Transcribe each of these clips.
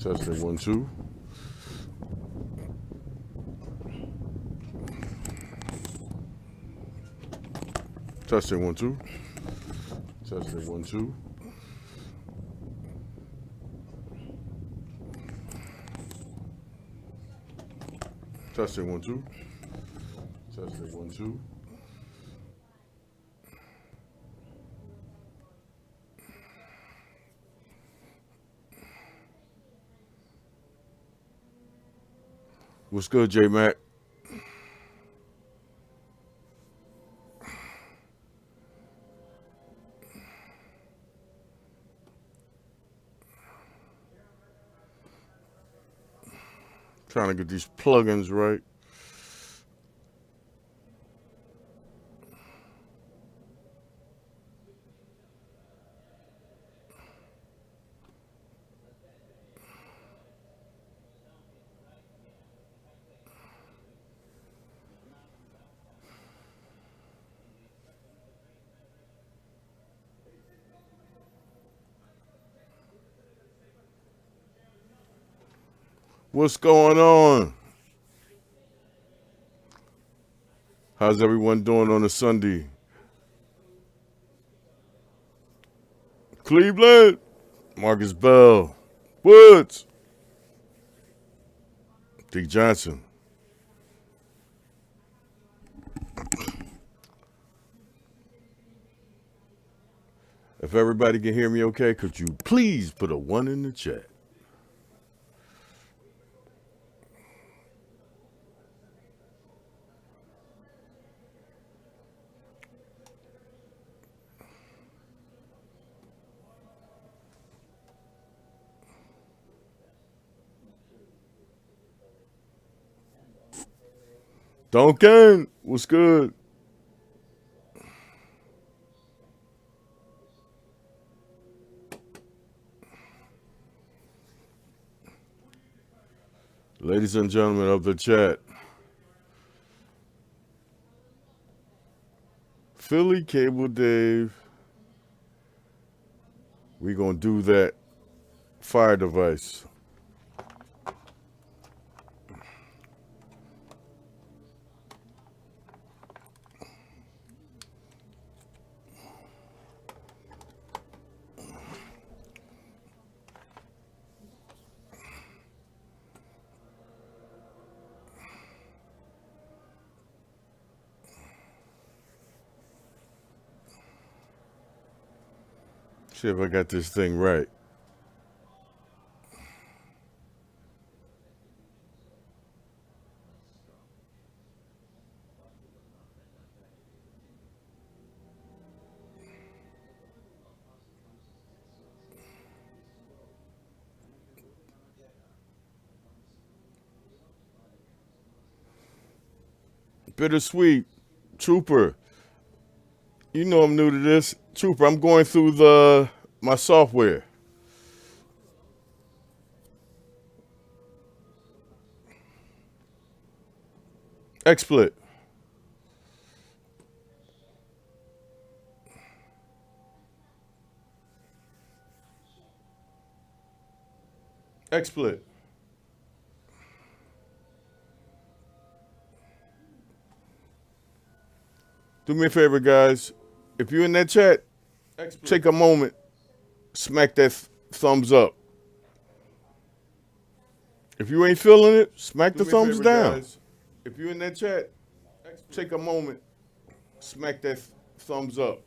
Testing 1 2. Testing 1 2. Testing 1 2. Testing 1 2. Testing 1 2. What's good, J Mac? Trying to get these plugins right. What's going on? How's everyone doing on a Sunday? Cleveland, Marcus Bell, Woods, D. Johnson. If everybody can hear me okay, could you please put a 1 in the chat? DunCan, what's good? Ladies and gentlemen of the chat, phillycabledave, we gonna do that fire device. See if I got this thing right. Bittersweet, Trooper. You know I'm new to this. Trooper, I'm going through my software. XSplit. XSplit. Do me a favor, guys. If you're in that chat, take a moment, smack that thumbs up. If you ain't feeling it, smack the thumbs down. Guys. If you're in that chat, take a moment, smack that thumbs up.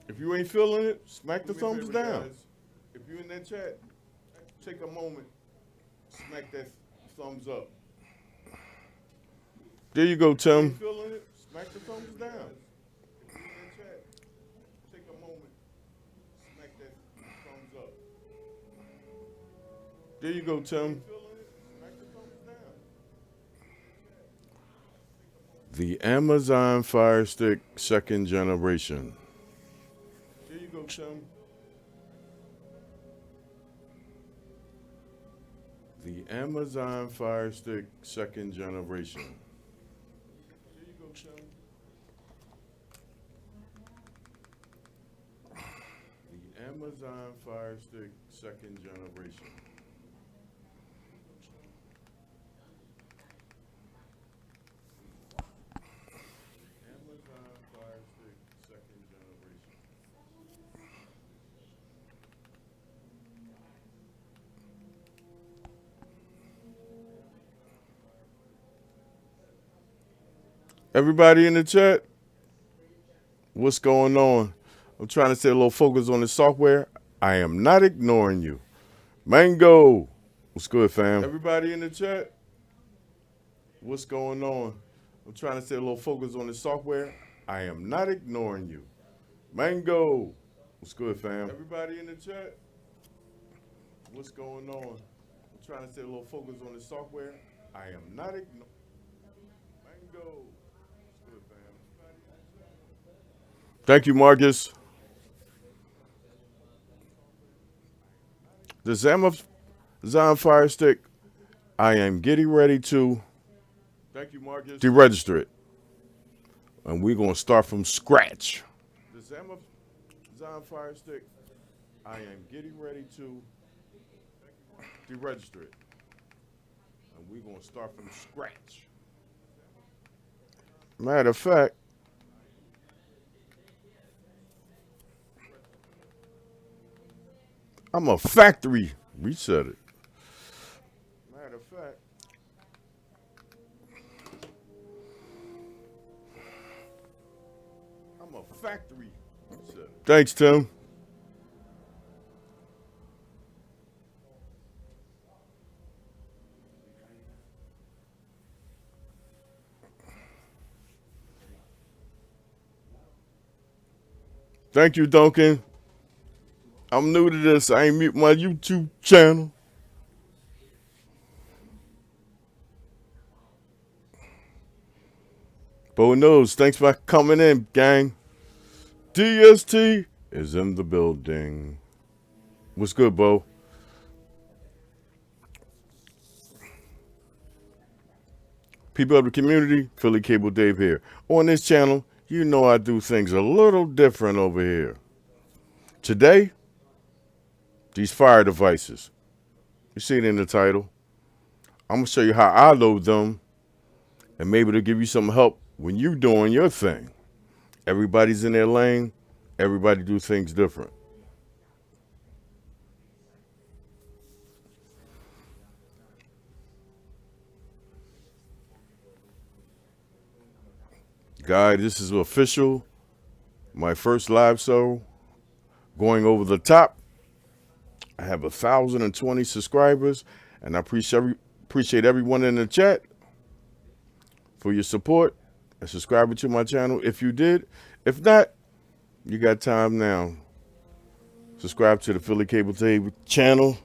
If you ain't feeling it, smack the thumbs down. Guys. If you're in that chat, take a moment, smack that thumbs up. There you go, Tim. If you're feeling it, smack the thumbs down. If you're in that chat, take a moment, smack that thumbs up. There you go, Tim. The Amazon Firestick 2nd generation. There you go, Tim. The Amazon Firestick 2nd generation. There you go, Tim. The Amazon Firestick second generation. Amazon Firestick second generation. Everybody in the chat, what's going on? I'm trying to stay a little focus on the software. I am not ignoring you. Mango, what's good, fam? Everybody in the chat, what's going on? I'm trying to stay a little focus on the software. I am not ignoring you. Mango, what's good, fam? Everybody in the chat, what's going on? I'm trying to stay a little focus on the software. I am not ignoring. Mango. Thank you, Marcus. The Amazon Fire Stick, I am getting ready to deregister it. And we're going to start from scratch. The Amazon Fire Stick, I am getting ready to deregister it. And we're going to start from scratch. Matter of fact, I'm a factory reset it. Matter of fact, I'm a factory reset it. Thanks, Tim. Thank you, DunCan. I'm new to this. I ain't mute my YouTube channel. Bo knows. Thanks for coming in, gang. DST is in the building. What's good, Bo? People of the community, Philly Cable Dave here. On this channel, you know I do things a little different over here. Today, these fire devices. You see it in the title. I'm going to show you how I load them, and maybe it'll give you some help when you're doing your thing. Everybody's in their lane. Everybody do things different. Guys, this is official. My first live show. Going over the top. I have 1,020 subscribers, and I appreciate everyone in the chat for your support and subscribing to my channel if you did. If not, you got time now. Subscribe to the Philly Cable Dave channel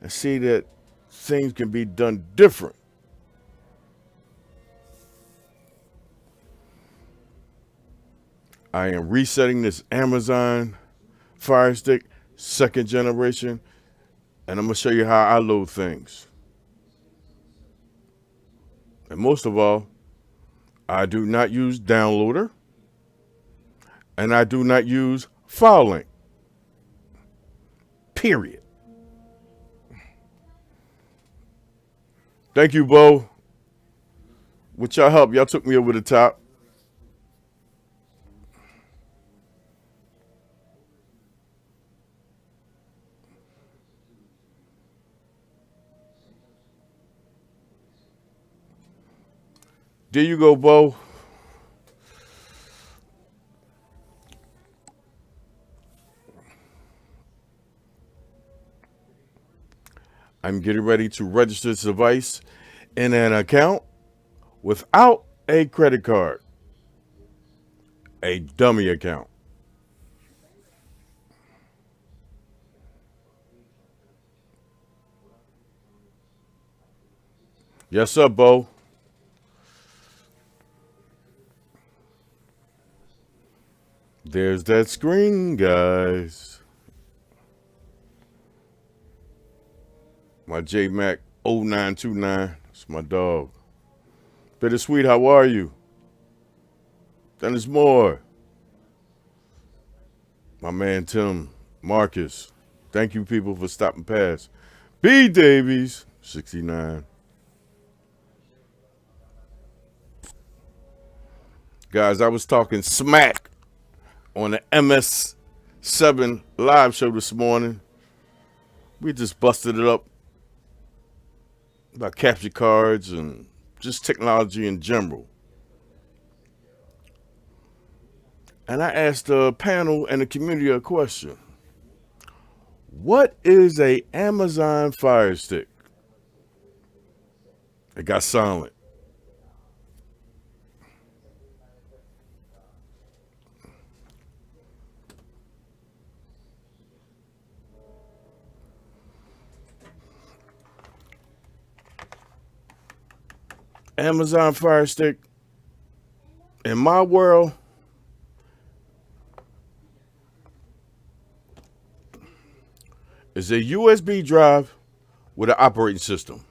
and see that things can be done different. I am resetting this Amazon Fire Stick second generation, and I'm going to show you how I load things. And most of all, I do not use downloader, and I do not use file link. Period. Thank you, Bo. With y'all help, y'all took me over the top. There you go, Bo. I'm getting ready to register this device in an account without a credit card. A dummy account. Yes, sir, Bo. There's that screen, guys. My JMac 0929. That's my dog. Bittersweet, how are you? Dennis Moore. My man Tim. Marcus. Thank you, people, for stopping past. B. Davies, 69. Guys, I was talking smack on the MS7 live show this morning. We just busted it up about capture cards and just technology in general. And I asked the panel and the community a question. What is a Amazon Firestick? It got silent. Amazon Firestick, in my world, is a USB drive with an operating system.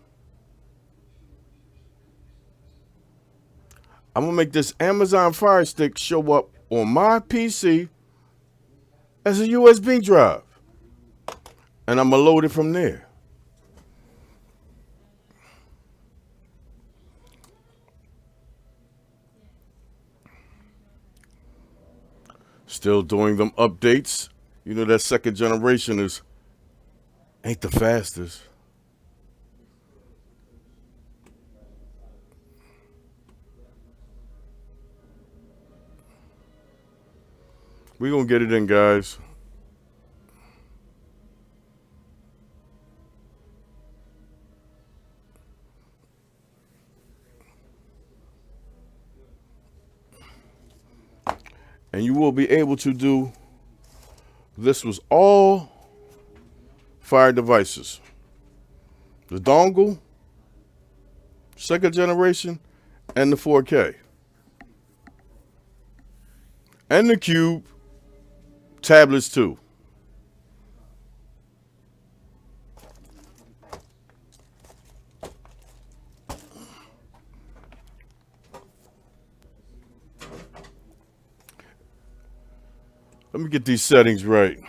I'm going to make this Amazon Fire Stick show up on my PC as a USB drive. And I'm going to load it from there. Still doing them updates. You know that second generation ain't the fastest. We're going to get it in, guys. And you will be able to do, this was all Fire devices. The dongle, second generation, and the 4K. And the Cube, tablets too. Let me get these settings right.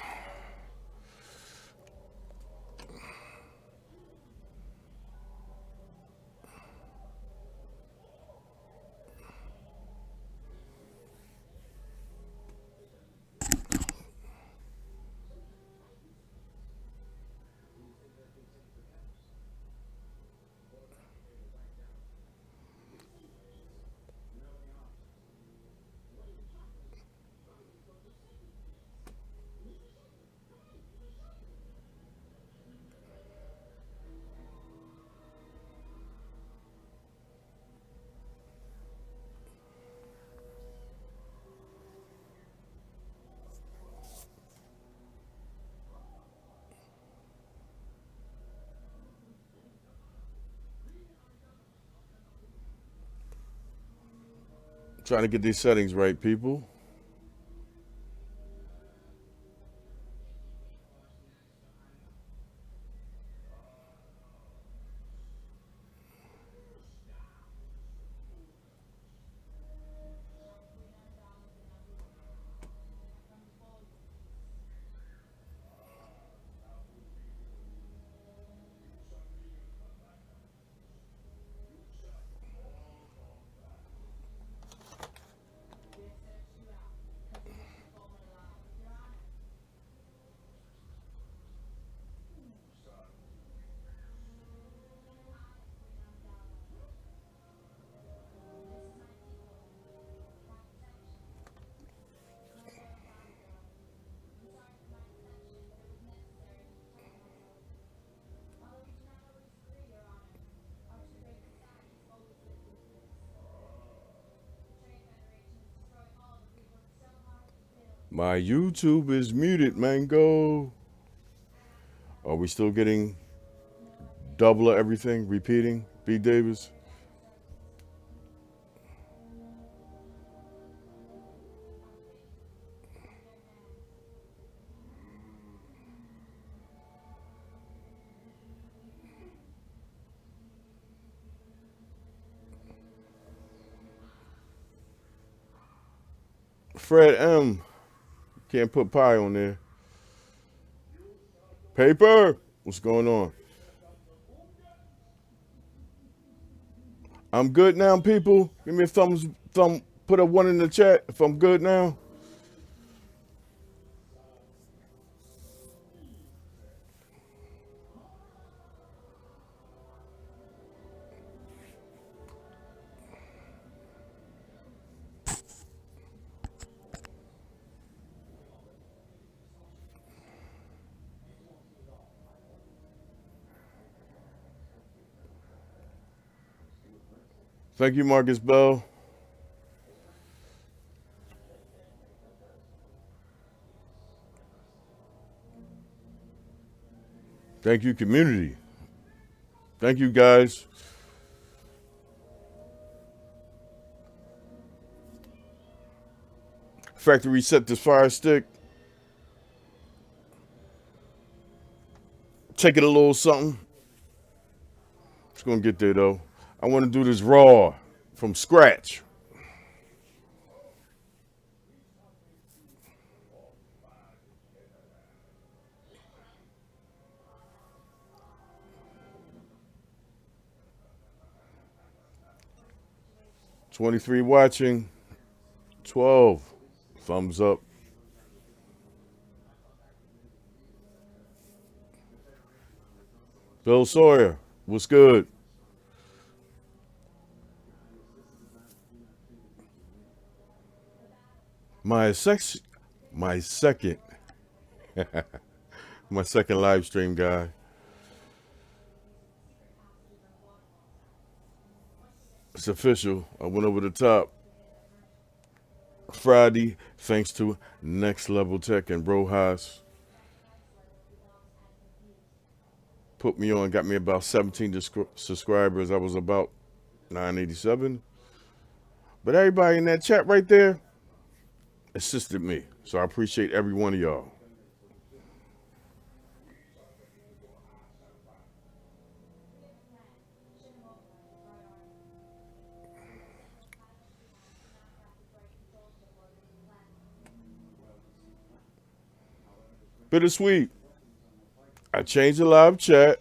Trying to get these settings right, people. My YouTube is muted, Mango. Are we still getting double of everything, repeating? B. Davis? Fred M. Can't put pie on there. Paper, what's going on? I'm good now, people. Give me a thumb. Put a 1 in the chat if I'm good now. Thank you, Marcus Bell. Thank you, community. Thank you, guys. Factory reset this Firestick. Take it a little something. It's gonna get there though. I want to do this raw from scratch. $23 watching. 12 thumbs up. Bill Sawyer, what's good? My second my second live stream guy. It's official. I went over the top. Friday, thanks to NxTLvLTech and RoHas. Put me on, got me about 17 subscribers. I was about 987. But everybody in that chat right there assisted me. So I appreciate every one of y'all. Bittersweet. I changed the live chat.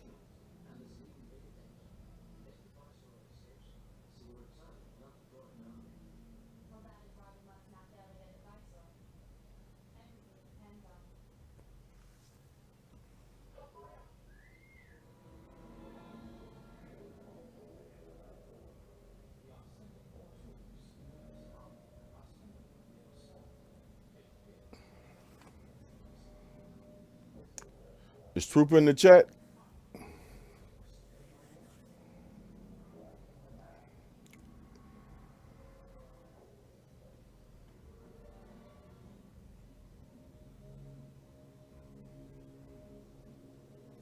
Is Trooper in the chat?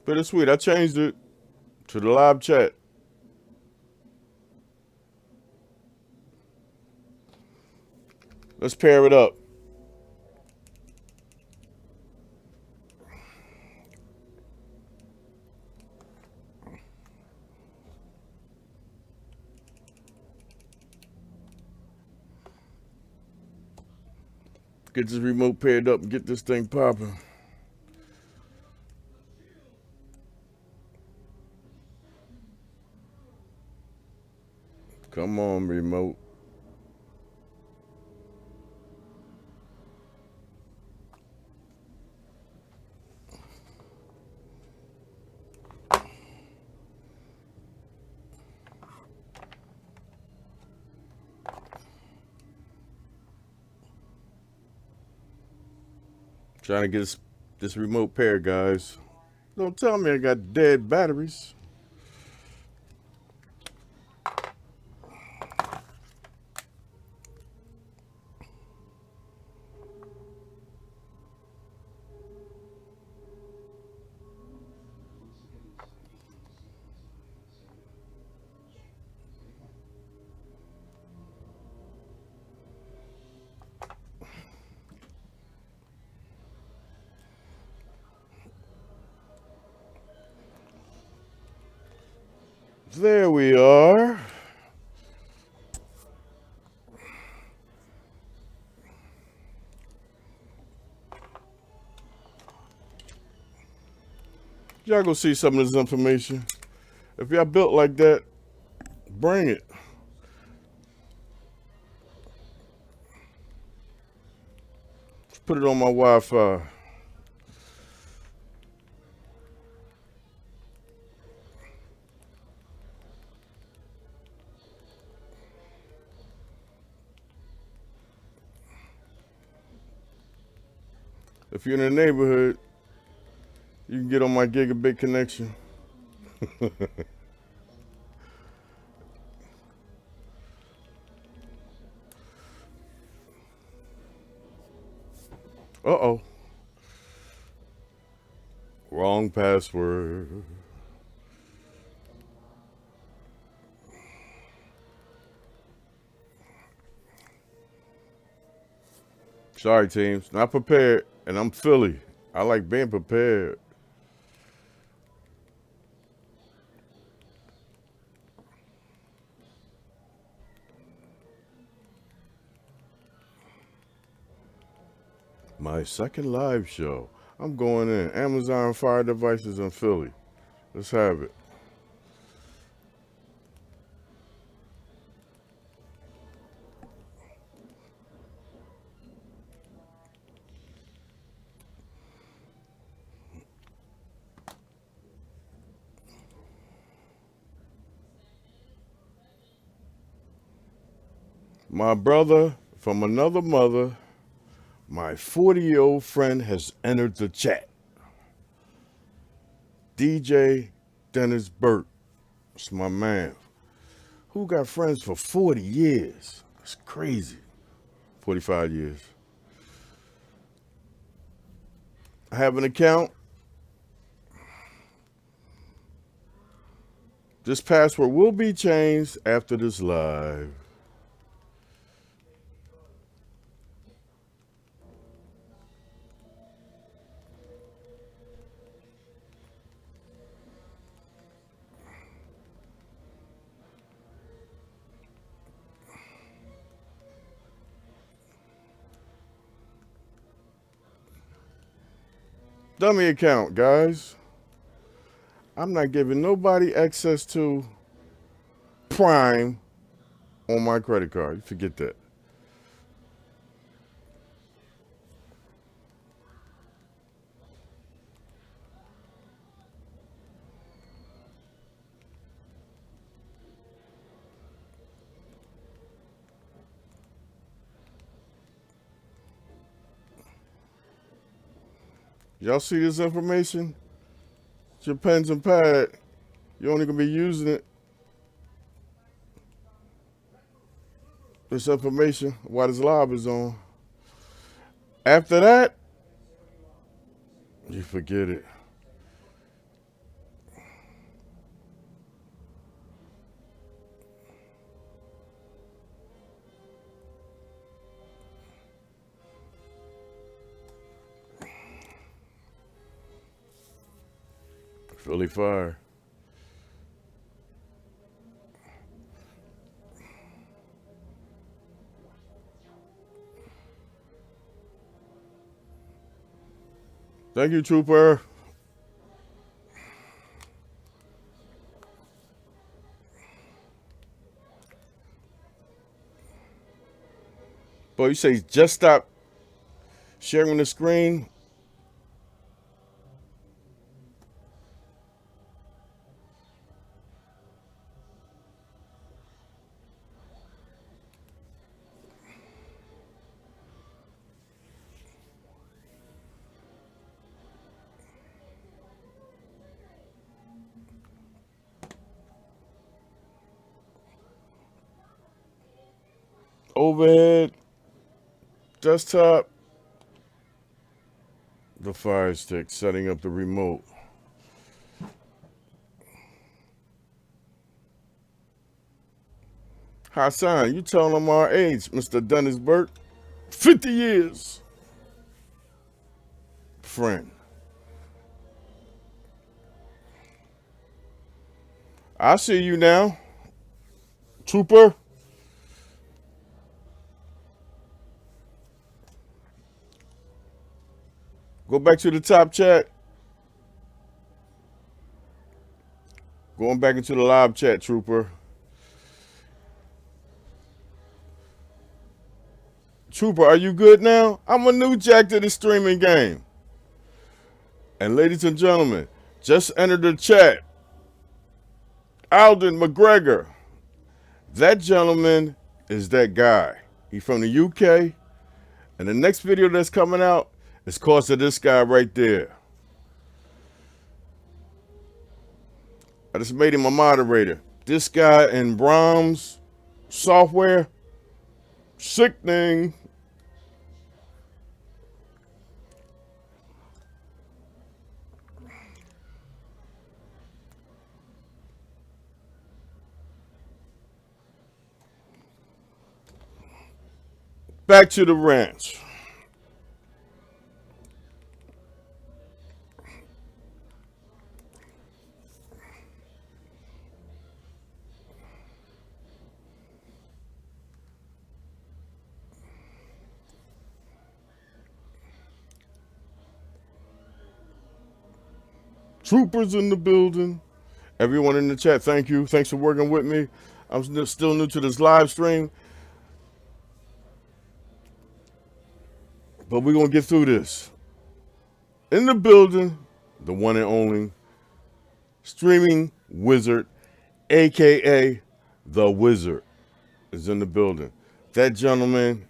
Bittersweet. I changed it to the live chat. Let's pair it up. Get this remote paired up and get this thing popping. Come on, remote. Trying to get this remote paired, guys. Don't tell me I got dead batteries. There we are. Y'all go see some of this information. If y'all built like that, bring it. Put it on my Wi-Fi. If you're in the neighborhood, you can get on my gigabit connection. Uh-oh. Wrong password. Sorry, teams. Not prepared. And I'm Philly. I like being prepared. My second live show. I'm going in. Amazon Fire Devices in Philly. Let's have it. My brother from another mother, my 40-year-old friend has entered the chat. DJ Dennis Burt. That's my man. Who got friends for 40 years? That's crazy. 45 years. I have an account. This password will be changed after this live. Dummy account, guys. I'm not giving nobody access to Prime on my credit card. Forget that. Y'all see this information? It's your pens and pad. You're only going to be using it. This information while this live is on. After that, you forget it. Philly Fire. Thank you, Trooper. Boy, you say just stop sharing the screen. Overhead, desktop, the Firestick, setting up the remote. Hassan, you telling them our age, Mr. Dennis Burt. 50 years. Friend. I see you now. Trooper. Go back to the top chat. Going back into the live chat, Trooper. Trooper, are you good now? I'm a new jack to the streaming game. And ladies and gentlemen, just entered the chat. Alden McGregor. That gentleman is that guy. He's from the UK. And the next video that's coming out is because of this guy right there. I just made him a moderator. This guy in Brahms software, sickening. Back to the ranch. Troopers in the building. Everyone in the chat, thank you. Thanks for working with me. I'm still new to this live stream. But we're going to get through this. In the building, the one and only streaming wizard, a.k.a. the Wizard, is in the building. That gentleman,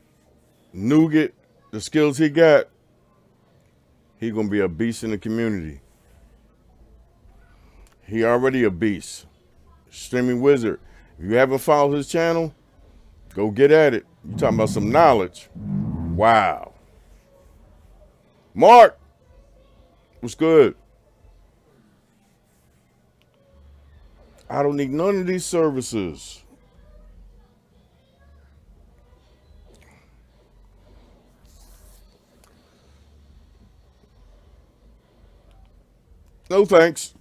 Nougat, the skills he got, he going to be a beast in the community. He already a beast. Streaming wizard. If you haven't followed his channel, go get at it. You talking about some knowledge. Wow. Mark, what's good? I don't need none of these services. No thanks.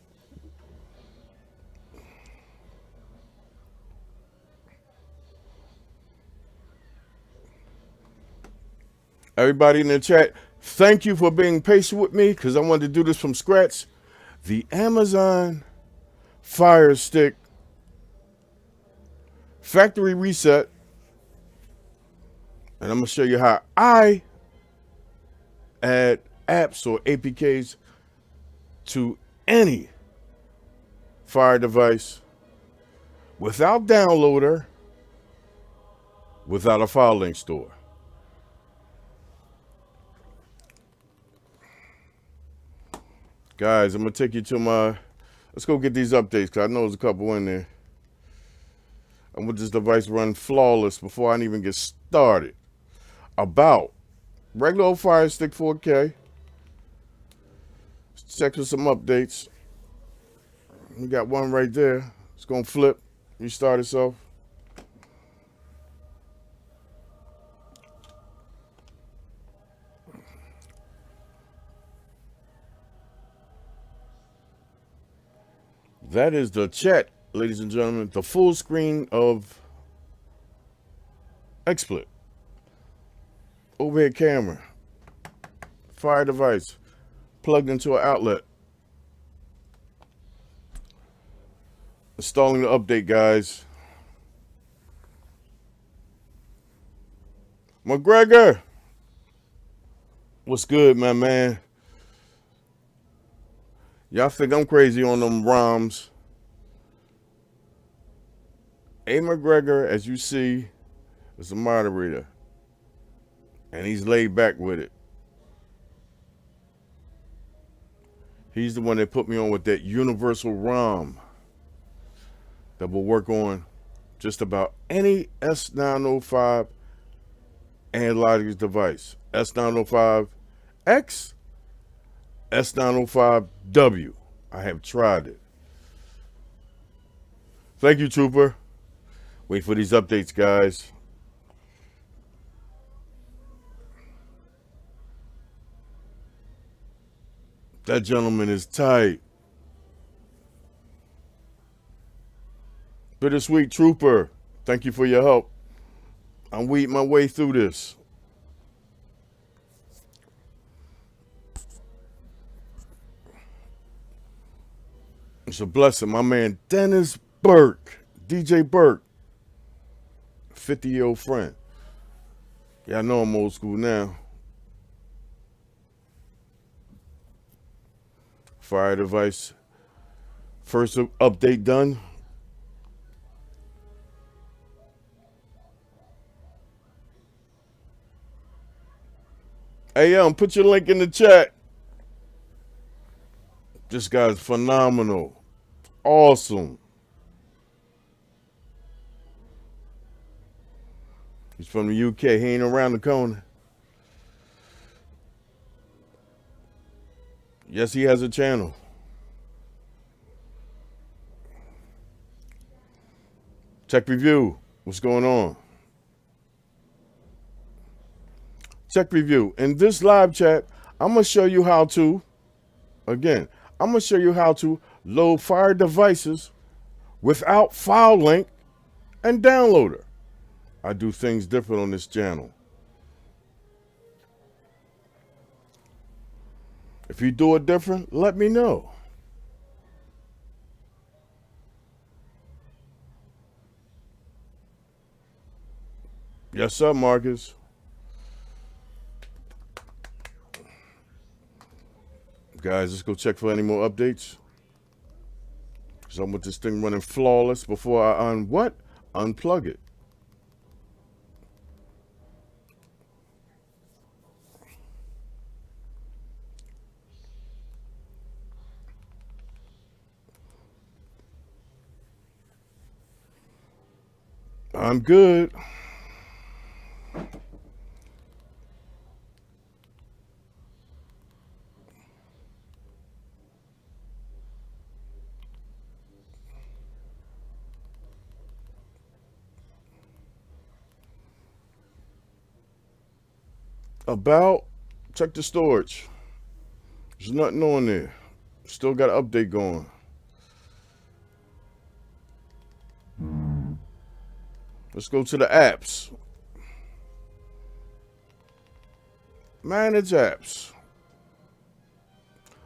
Everybody in the chat, thank you for being patient with me because I wanted to do this from scratch. The Amazon Firestick factory reset. And I'm going to show you how I add apps or APKs to any Fire device without downloader, without a file link store. Guys, I'm going to take you to my, let's go get these updates because I know there's a couple in there. I want this device run flawless before I even get started. About regular old Fire Stick 4K. Let's check for some updates. We got one right there. It's going to flip, restart itself. That is the chat, ladies and gentlemen. The full screen of XSplit. Overhead camera. Fire device. Plugged into an outlet. Installing the update, guys. McGregor. What's good, my man? Y'all think I'm crazy on them ROMs. A. McGregor, as you see, is a moderator. And he's laid back with it. He's the one that put me on with that universal ROM that will work on just about any S905 analog device. S905X, S905W. I have tried it. Thank you, Trooper. Wait for these updates, guys. That gentleman is tight. Bittersweet Trooper, thank you for your help. I'm weeding my way through this. It's a blessing. My man Dennis Burke, DJ Burke, 50-year-old friend. Yeah, I know I'm old school now. Fire device. First update done. Hey, put your link in the chat. This guy's phenomenal. Awesome. He's from the UK. He ain't around the corner. Yes, he has a channel. Tech review. What's going on? Tech review. In this live chat, I'm going to show you how to, again, I'm going to show you how to load Fire devices without file link and downloader. I do things different on this channel. If you do it different, let me know. Yes, sir, Marcus. Guys, let's go check for any more updates. So I want this thing running flawless before I unplug it. I'm good. About, check the storage. There's nothing on there. Still got an update going. Let's go to the apps. Manage apps.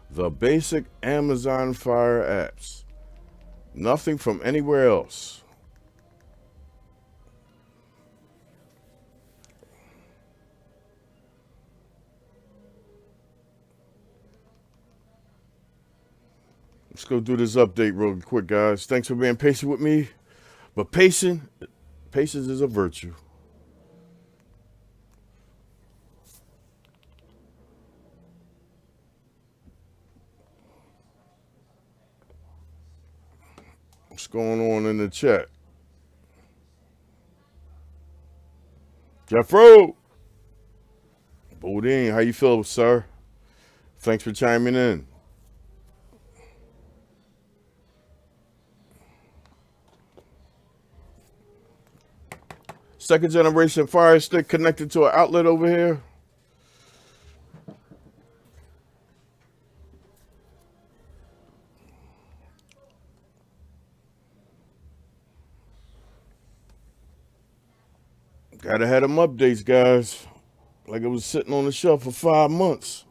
The basic Amazon Fire apps. Nothing from anywhere else. Let's go do this update real quick, guys. Thanks for being patient with me. But patience is a virtue. What's going on in the chat? Jeffro! Bodine, how you feel, sir? Thanks for chiming in. Second generation Firestick connected to an outlet over here. Gotta have them updates, guys. Like it was sitting on the shelf for 5 months.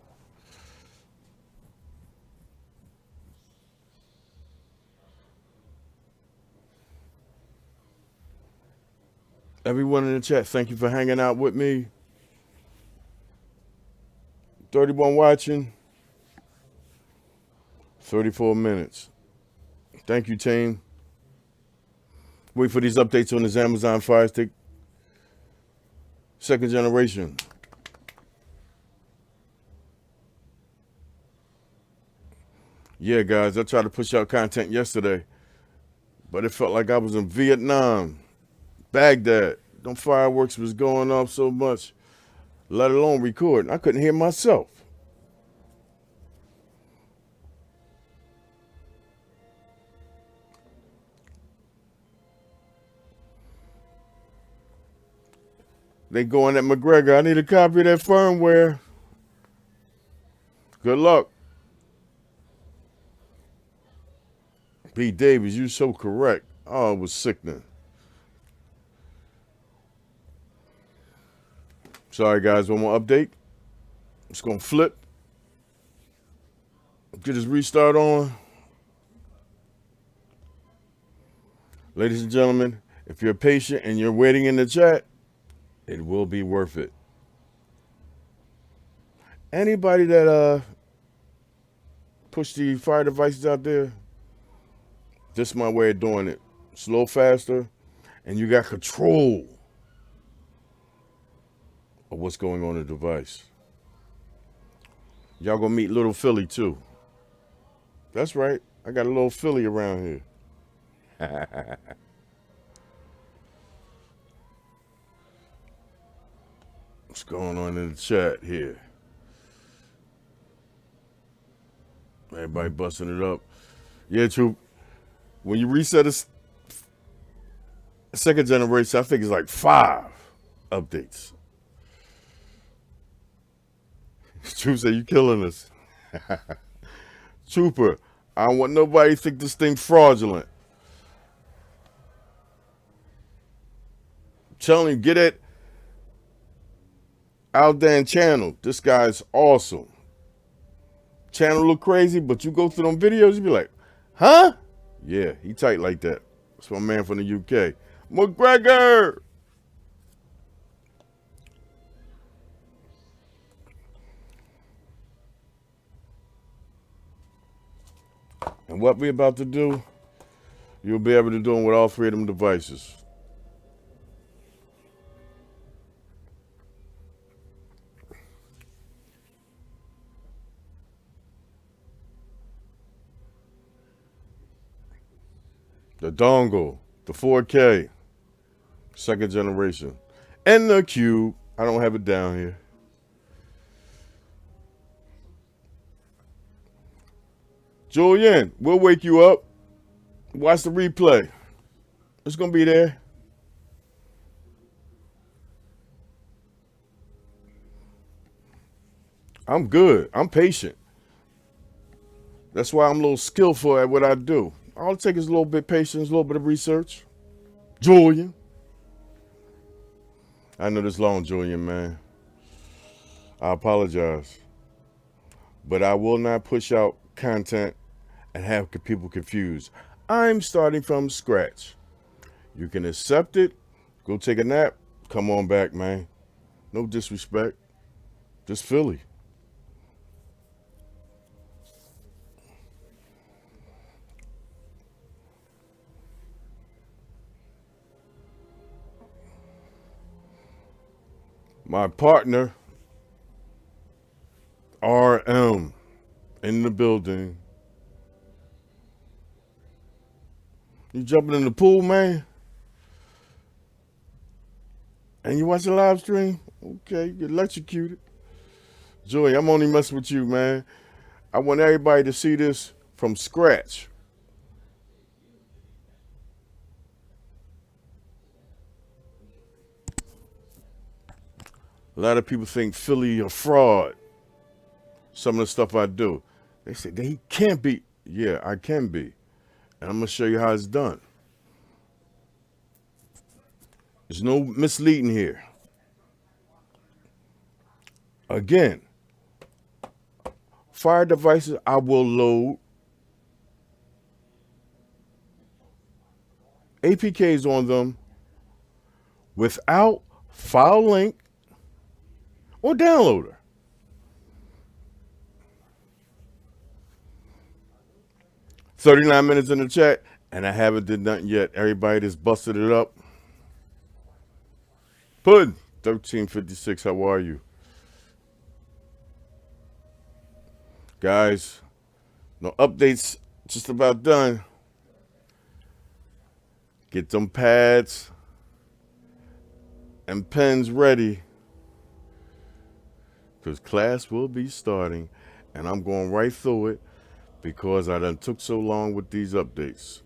Everyone in the chat, thank you for hanging out with me. 31 watching. 34 minutes. Thank you, team. Wait for these updates on this Amazon Fire Stick. Second generation. Yeah, guys, I tried to push out content yesterday, but it felt like I was in Vietnam. Baghdad, them fireworks was going off so much, let alone recording. I couldn't hear myself. They going at McGregor. I need a copy of that firmware. Good luck. B. Davis, you so correct. Oh, it was sickening. Sorry, guys. One more update. It's going to flip. Get his restart on. Ladies and gentlemen, if you're patient and you're waiting in the chat, it will be worth it. Anybody that push the fire devices out there, this is my way of doing it. Slow, faster, and you got control of what's going on in the device. Y'all gonna meet little Philly too. That's right. I got a little Philly around here. What's going on in the chat here? Everybody busting it up. Yeah, true. When you reset a second generation, I think it's like 5 updates. True say you killing us. Trooper, I don't want nobody to think this thing fraudulent. I'm telling you, get it out there and channel. This guy's awesome. Channel look crazy, but you go through them videos, you be like, huh? Yeah, he tight like that. That's my man from the UK. McGregor! And what we about to do, you'll be able to do them with all 3 of them devices. The dongle, the 4K, second generation, and the cube. I don't have it down here. Julian, we'll wake you up. Watch the replay. It's going to be there. I'm good. I'm patient. That's why I'm a little skillful at what I do. All it takes is a little bit of patience, a little bit of research. Julian. I know this long, Julian, man. I apologize. But I will not push out content and have people confused. I'm starting from scratch. You can accept it, go take a nap, come on back, man. No disrespect, just Philly. My partner, RM, in the building. You jumping in the pool, man? And you watch the live stream? Okay, you get electrocuted. Joey, I'm only messing with you, man. I want everybody to see this from scratch. A lot of people think Philly a fraud. Some of the stuff I do. They say they can't be. Yeah, I can be. And I'm going to show you how it's done. There's no misleading here. Again, fire devices I will load. APKs on them without file link or downloader. $39 minutes in the chat, and I haven't did nothing yet. Everybody just busted it up. Puddin, 1356, how are you? Guys, no updates, just about done. Get them pads and pens ready, because class will be starting, and I'm going right through it because I done took so long with these updates.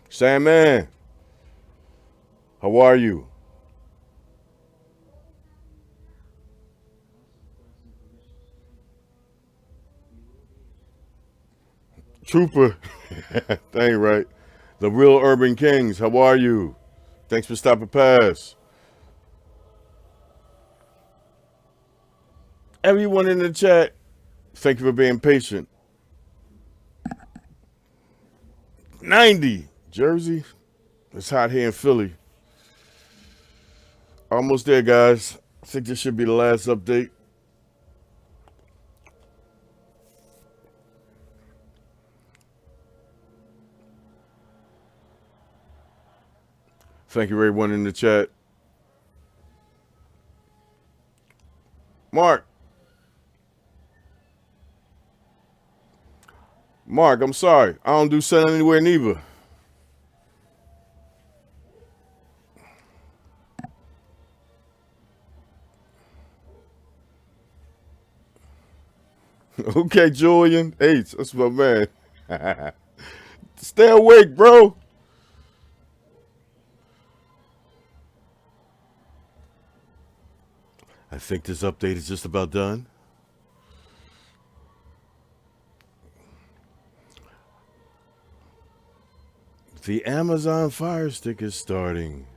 Sandman, how are you? Trooper, that ain't right. The real Urban Kings, how are you? Thanks for stopping past. Everyone in the chat, thank you for being patient. 90, Jersey. It's hot here in Philly. Almost there, guys. I think this should be the last update. Thank you, everyone in the chat. Mark, I'm sorry. I don't do selling anywhere neither. Okay, Julian. H, that's my man. Stay awake, bro. I think this update is just about done. The Amazon Firestick is starting.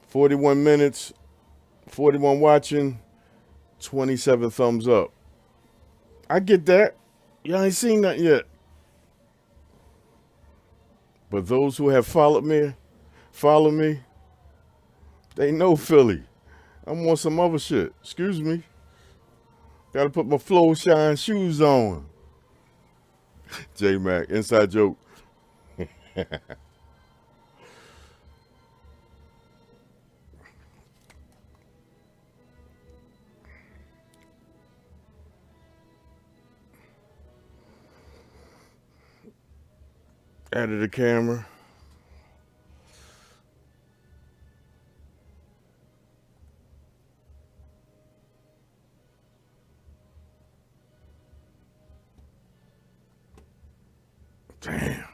41 minutes, 41 watching, 27 thumbs up. I get that. Y'all ain't seen that yet. But those who have followed me, they know Philly. I'm on some other shit. Excuse me. Gotta put my Flow Shine shoes on. J-Mac, inside joke. Added a camera. Damn.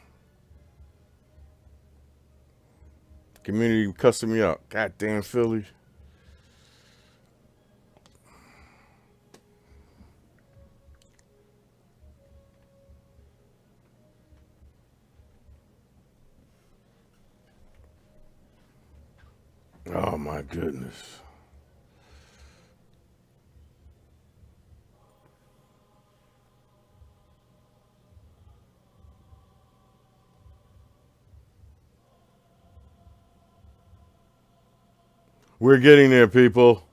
Community cussing me out. Goddamn Philly. Oh my goodness. We're getting there, people.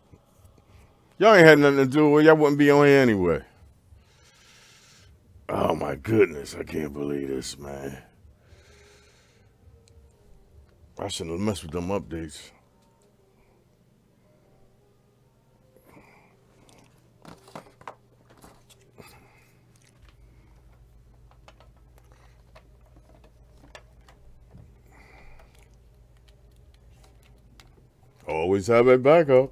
Y'all ain't had nothing to do with it. Y'all wouldn't be on here anyway. Oh my goodness. I can't believe this, man. I shouldn't have messed with them updates. Always have a backup.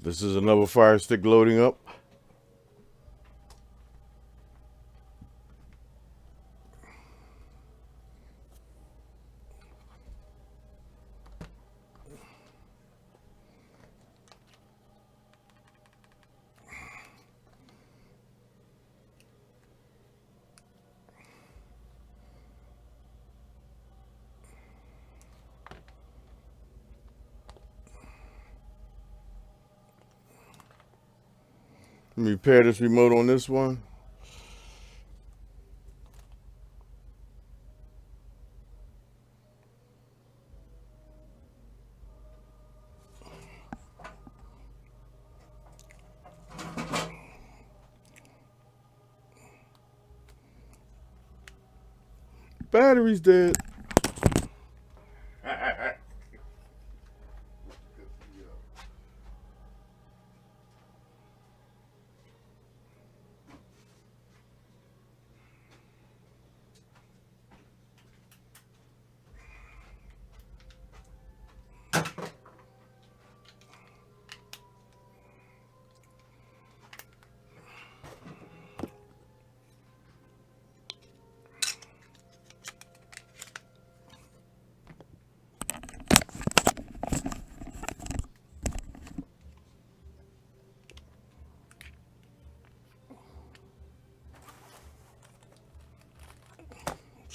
This is another Firestick loading up. Let me pair this remote on this one. Battery's dead.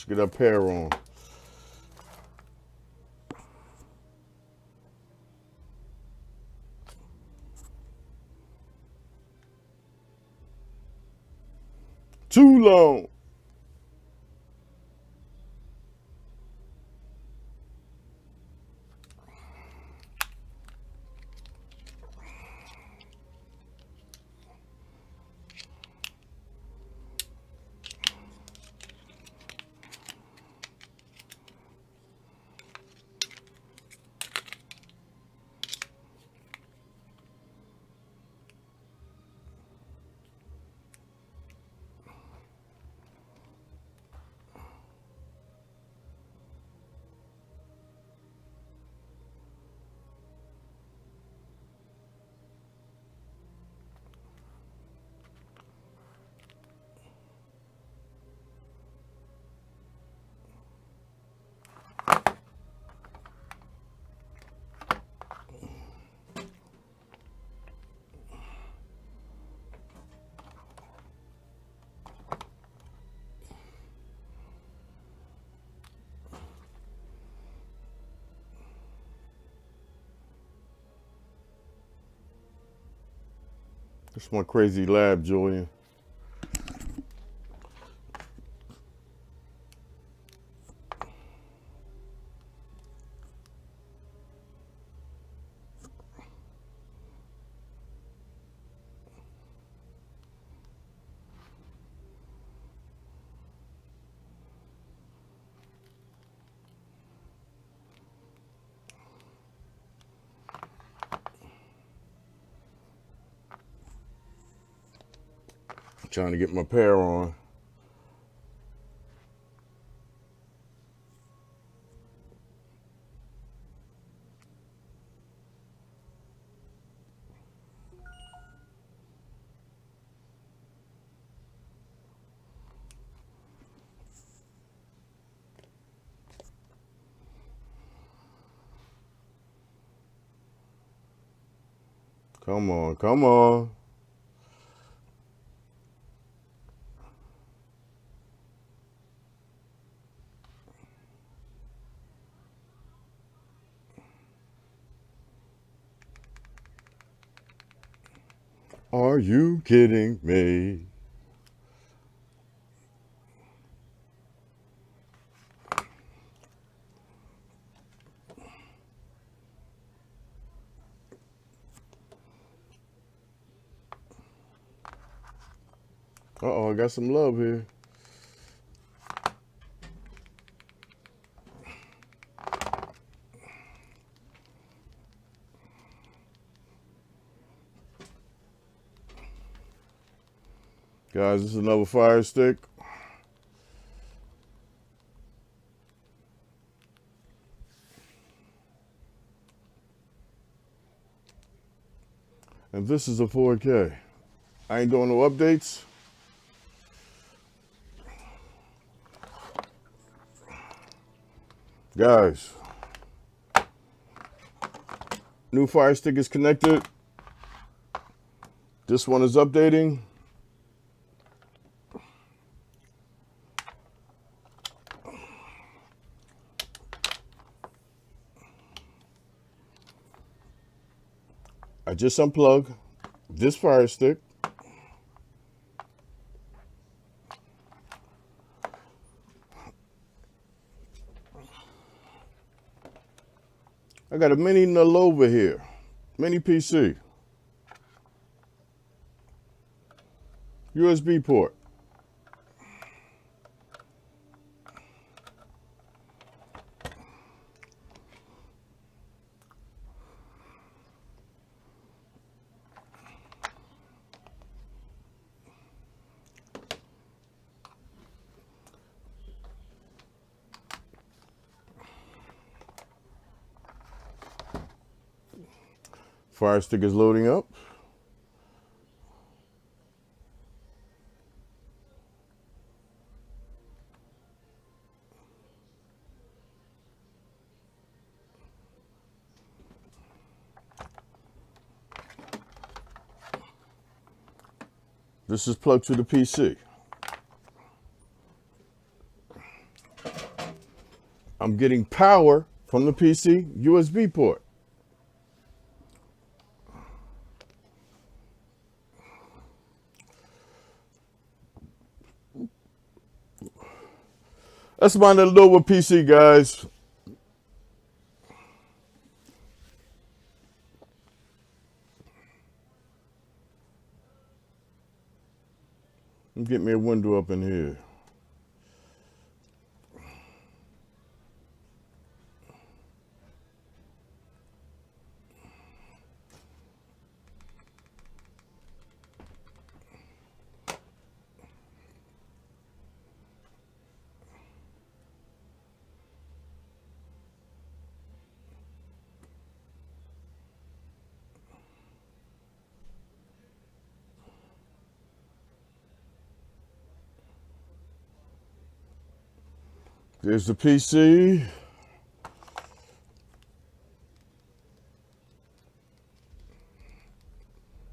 Let's get our pair on. Too long. That's my crazy lab, Julian. Trying to get my pair on. Come on, come on. Are you kidding me? Uh-oh, I got some love here. Guys, this is another Firestick. And this is a 4K. I ain't doing no updates. Guys, new Firestick is connected. This one is updating. I just unplugged this Firestick. I got a mini Nulova here, mini PC, USB port. Firestick is loading up. This is plugged to the PC. I'm getting power from the PC USB port. That's my little PC, guys. Let me get me a window up in here. There's the PC.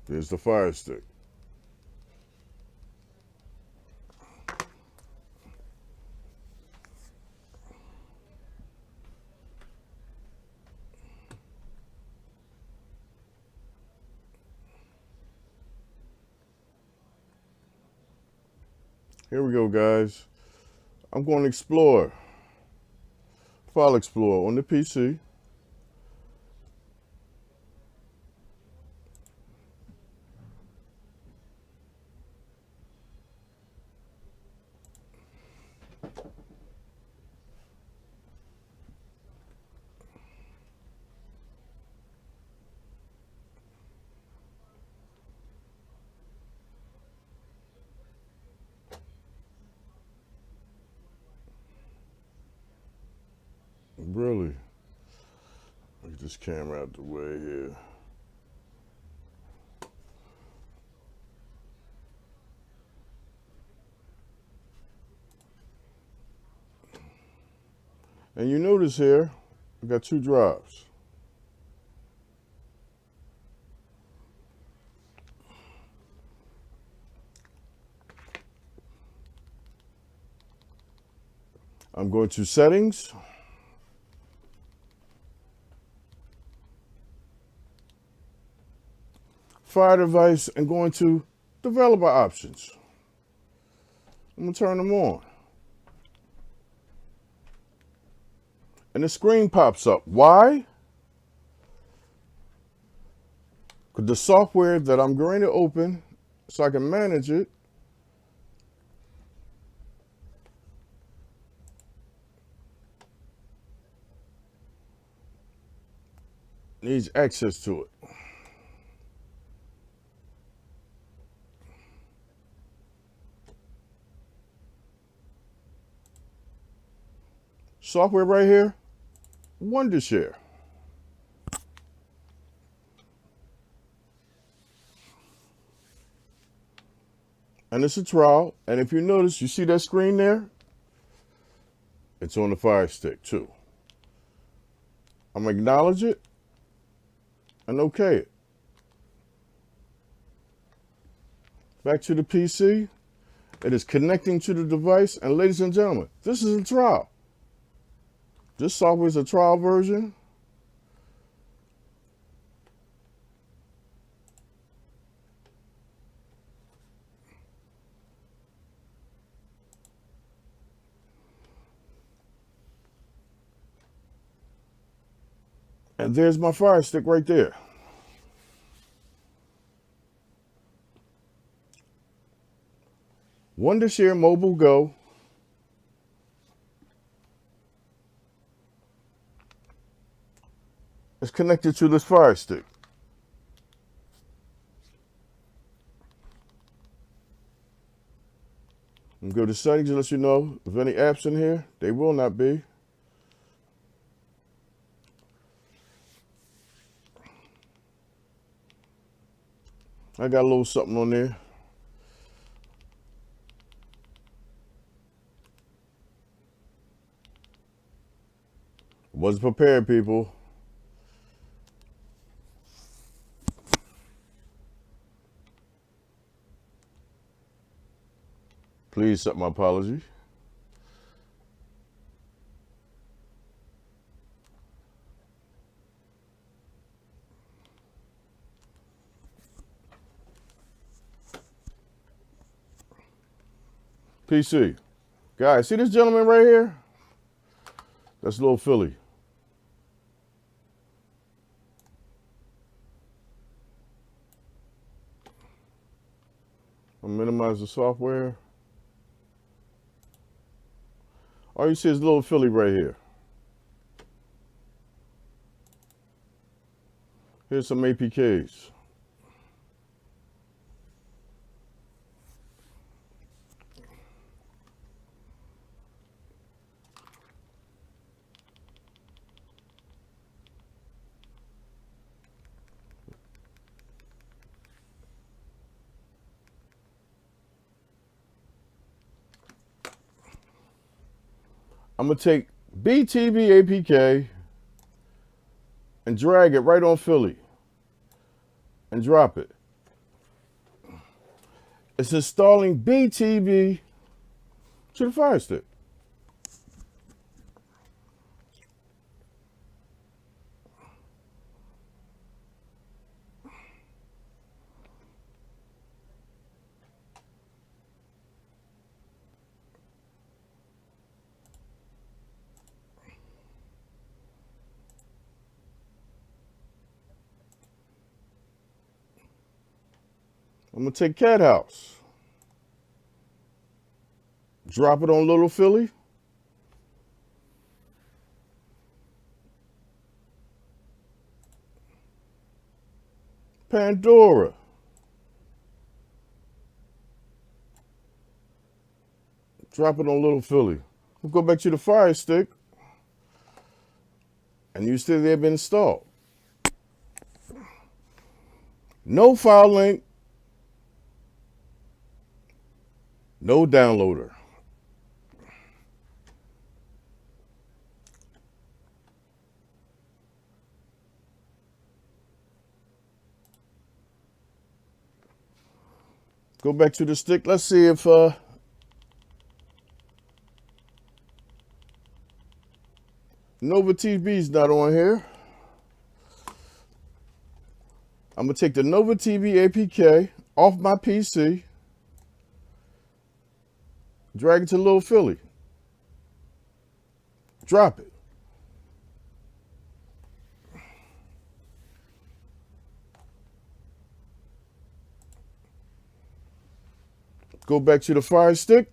There's the Firestick. Here we go, guys. I'm going to explore. File Explorer on the PC. Really? Get this camera out the way here. And you notice here, I got 2 drives. I'm going to Settings. Fire device, and going to Developer Options. I'm going to turn them on. And the screen pops up. Why? Because the software that I'm going to open so I can manage it needs access to it. Software right here, Wondershare. And it's a trial. And if you notice, you see that screen there? It's on the Firestick too. I'm going to acknowledge it and okay it. Back to the PC. It is connecting to the device. And ladies and gentlemen, this is a trial. This software is a trial version. And there's my Firestick right there. Wondershare Mobile Go. It's connected to this Firestick. And go to settings and let you know if any apps in here. They will not be. I got a little something on there. Wasn't prepared, people. Please accept my apology. PC. Guys, see this gentleman right here? That's little Philly. I'll minimize the software. All you see is little Philly right here. Here's some APKs. I'm going to take BTB APK and drag it right on Philly and drop it. It's installing BTB to the Firestick. I'm going to take Cat House, drop it on little Philly, Pandora, drop it on little Philly. We'll go back to the Firestick, and you see they've been installed. No file link, no downloader. Go back to the stick. Let's see if Nova TV's not on here. I'm going to take the Nova TV APK off my PC, drag it to little Philly, drop it. Go back to the Firestick.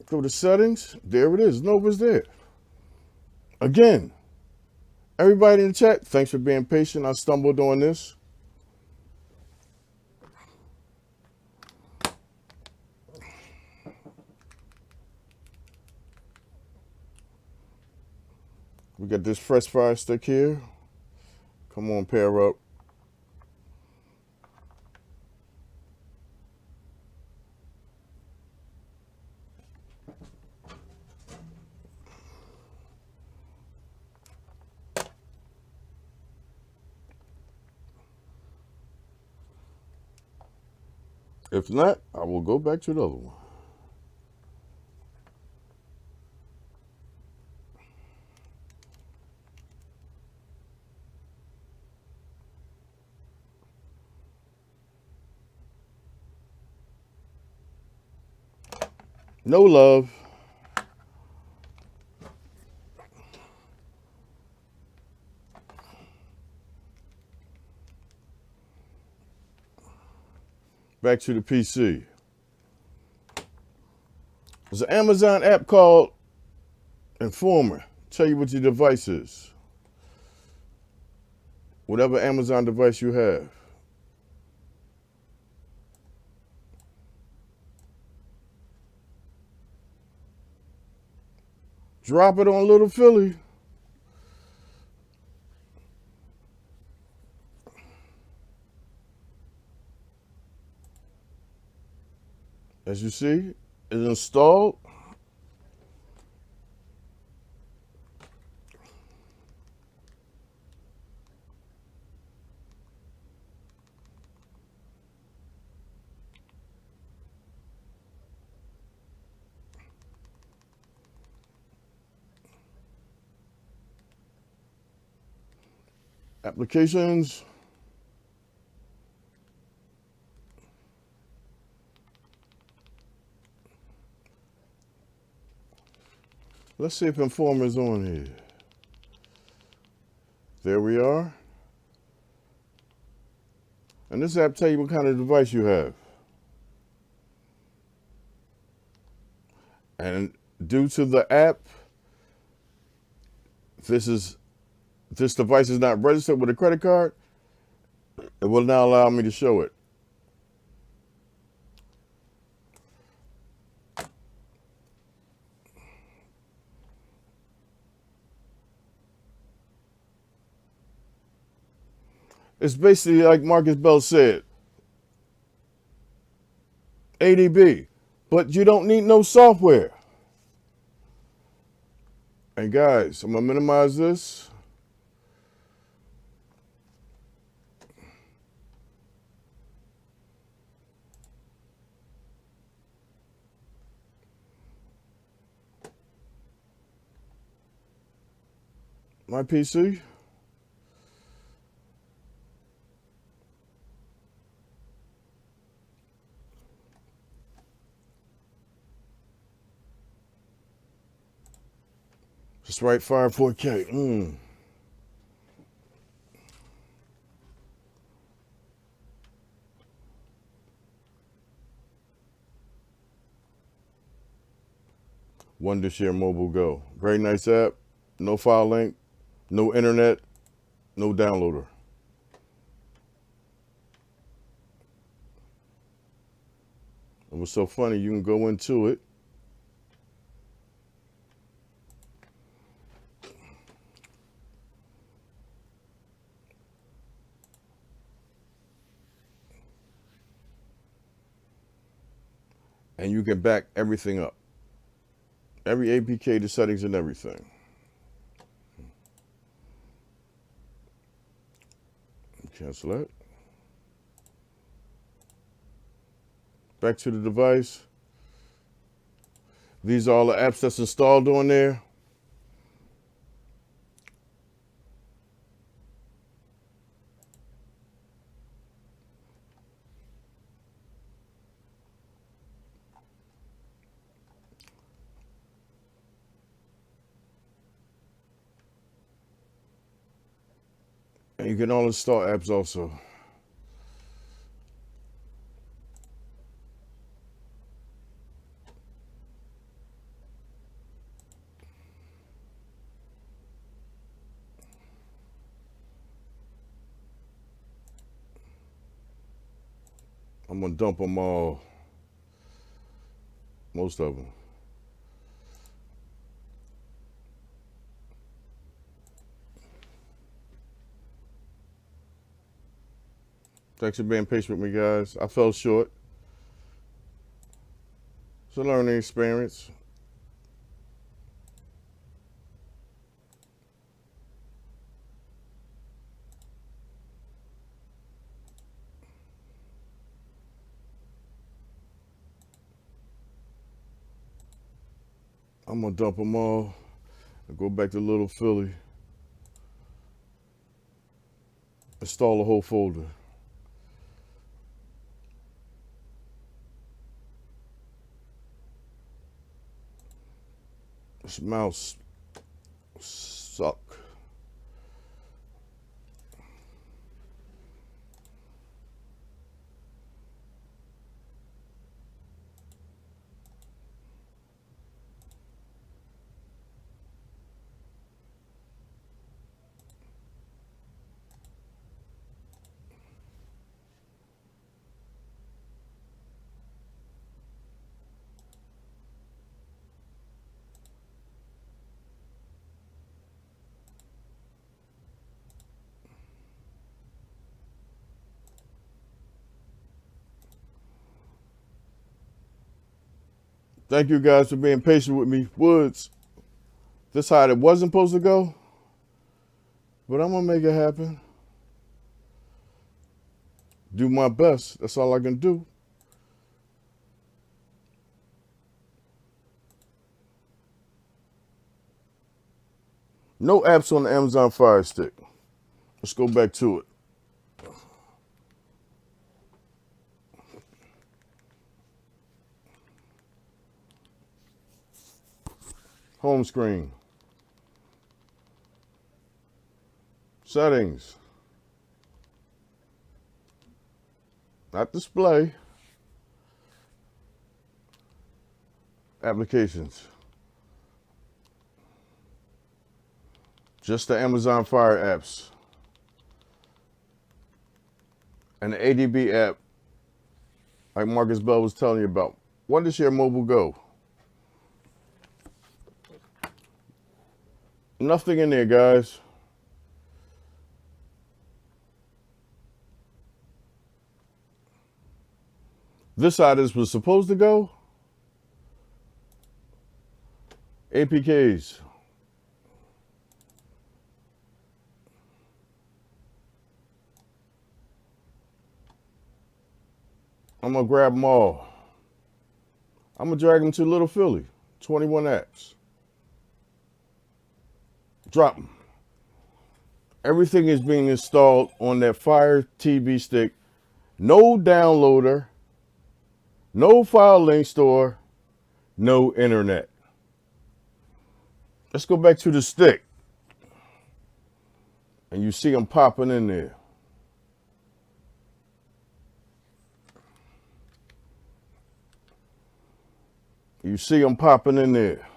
Go to settings. There it is. Nova's there. Again, everybody in the chat, thanks for being patient. I stumbled on this. We got this fresh Firestick here. Come on, pair up. If not, I will go back to the other one. No love. Back to the PC. There's an Amazon app called Informer. Tell you what your device is. Whatever Amazon device you have. Drop it on little Philly. As you see, it's installed. Applications. Let's see if Informer's on here. There we are. And this app tell you what kind of device you have. And due to the app, this device is not registered with a credit card, it will not allow me to show it. It's basically like Marcus Bell said, ADB, but you don't need no software. And guys, I'm gonna minimize this. My PC. Just right, Fire 4K. Wondershare Mobile Go. Very nice app. No file link, no internet, no downloader. It was so funny, you can go into it. And you can back everything up. Every APK, the settings and everything. Cancel that. Back to the device. These are all the apps that's installed on there. And you can all install apps also. I'm gonna dump them all, most of them. Thanks for being patient with me, guys. I fell short. It's a learning experience. I'm gonna dump them all and go back to Little Philly. Install the whole folder. This mouse suck. Thank you guys for being patient with me. Woods, this how it wasn't supposed to go, but I'm gonna make it happen. Do my best. That's all I can do. No apps on the Amazon Fire Stick. Let's go back to it. Home screen. Settings. Not display. Applications. Just the Amazon Fire apps. And the ADB app, like Marcus Bell was telling you about. Wondershare Mobile Go. Nothing in there, guys. This side was supposed to go. APKs. I'm going to grab them all. I'm going to drag them to Little Philly. 21 apps. Drop them. Everything is being installed on that Fire TV stick. No downloader. No file link store. No internet. Let's go back to the stick. And you see them popping in there. You see them popping in there.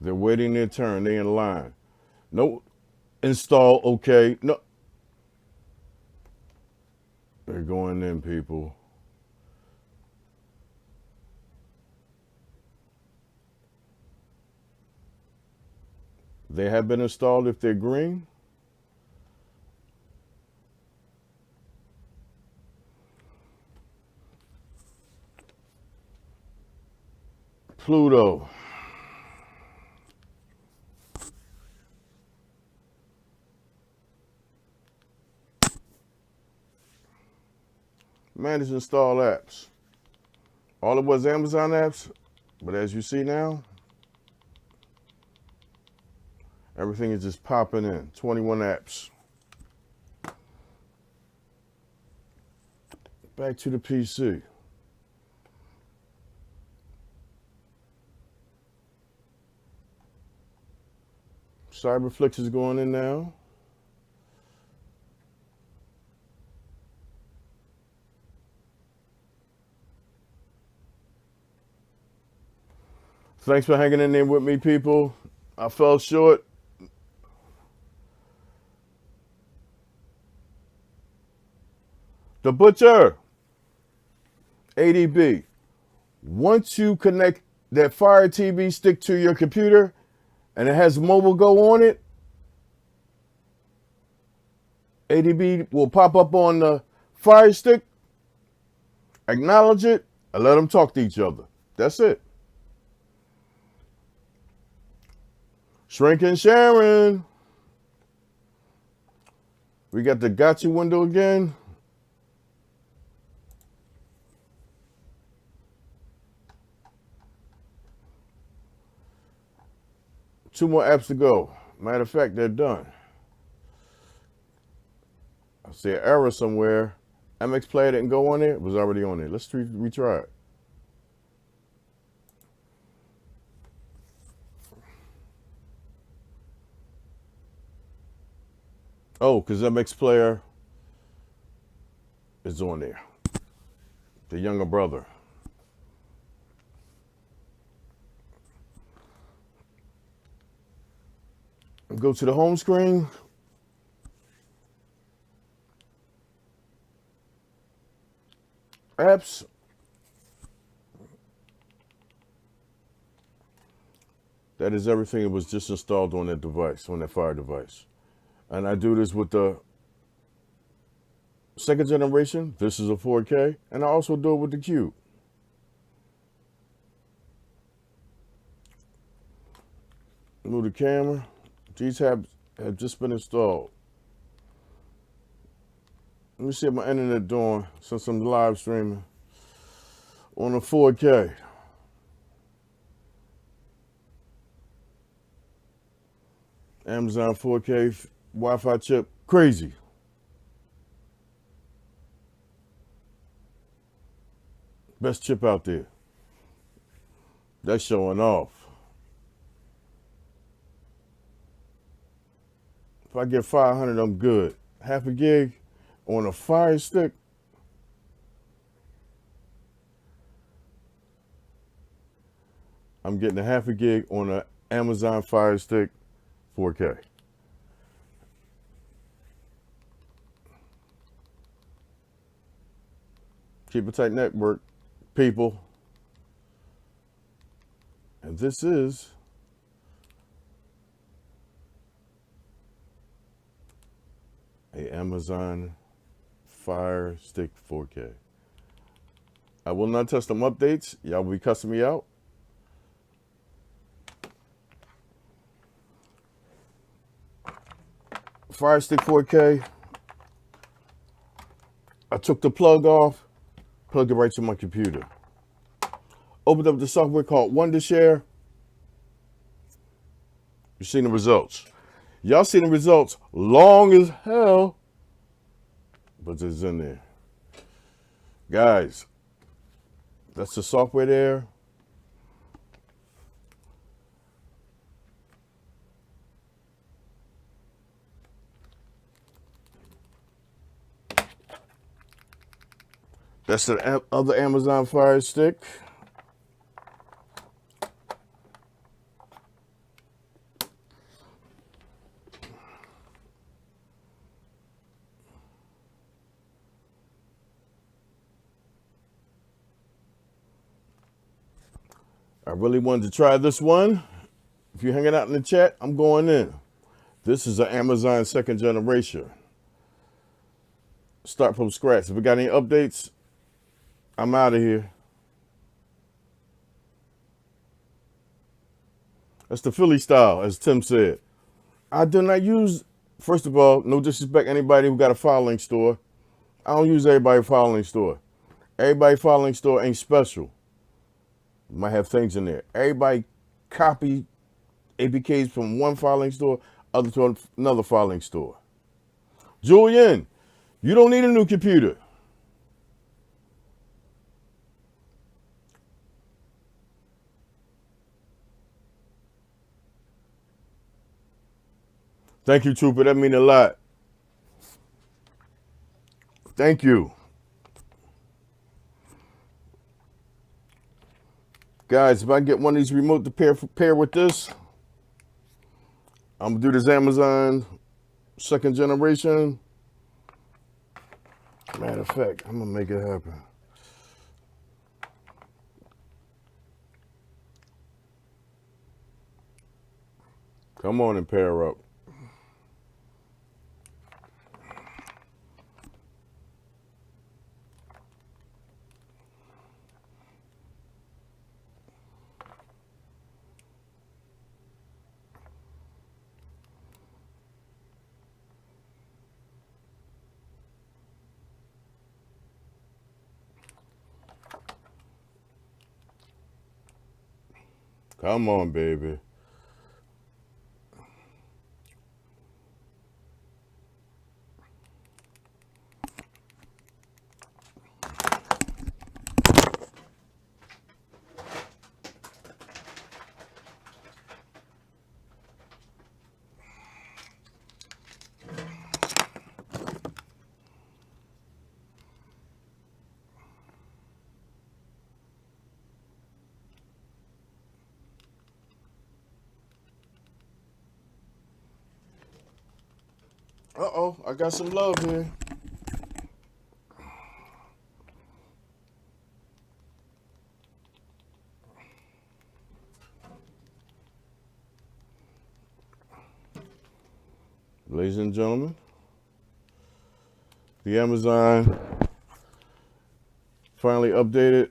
They're waiting their turn. They're in line. No install, okay. No. They're going in, people. They have been installed if they're green. Pluto. Manage install apps. All it was Amazon apps, but as you see now, everything is just popping in. 21 apps. Back to the PC. Cyberflix is going in now. Thanks for hanging in there with me, people. I fell short. The Butcher. ADB. Once you connect that Fire TV stick to your computer and it has Mobile Go on it, ADB will pop up on the Fire Stick, acknowledge it, and let them talk to each other. That's it. Shrinking Sharon. We got the gotcha window again. Two more apps to go. Matter of fact, they're done. I see an error somewhere. NxTLvLTech didn't go on there. It was already on there. Let's retry it. Oh, because NxTLvLTech is on there. The younger brother. Go to the home screen. Apps. That is everything that was just installed on that device, on that Fire device. And I do this with the second generation. This is a 4K. And I also do it with the Cube. Move the camera. These have just been installed. Let me see what my internet doing since I'm live streaming on a 4K. Amazon 4K Wi-Fi chip, crazy. Best chip out there. That's showing off. If I get 500, I'm good. Half a gig on a Firestick. I'm getting a half a gig on an Amazon Firestick 4K. Keep a tight network, people. And this is a Amazon Firestick 4K. I will not test them updates. Y'all will be cussing me out. Firestick 4K. I took the plug off, plugged it right to my computer. Opened up the software called Wondershare. You've seen the results. Y'all seen the results long as hell, but it's in there. Guys, that's the software there. That's the other Amazon Fire Stick. I really wanted to try this one. If you're hanging out in the chat, I'm going in. This is an Amazon second generation. Start from scratch. If we got any updates, I'm out of here. That's the Philly style, as Tim said. I do not use, first of all, no disrespect to anybody who got a filing store. I don't use everybody's filing store. Everybody's filing store ain't special. Might have things in there. Everybody copy APKs from one filing store, other to another filing store. Julian, you don't need a new computer. Thank you, Trooper. That means a lot. Thank you. Guys, if I get one of these remote to pair with this, I'm going to do this Amazon second generation. Matter of fact, I'm going to make it happen. Come on and pair up. Come on, baby. Uh-oh, I got some love here. Ladies and gentlemen, the Amazon finally updated.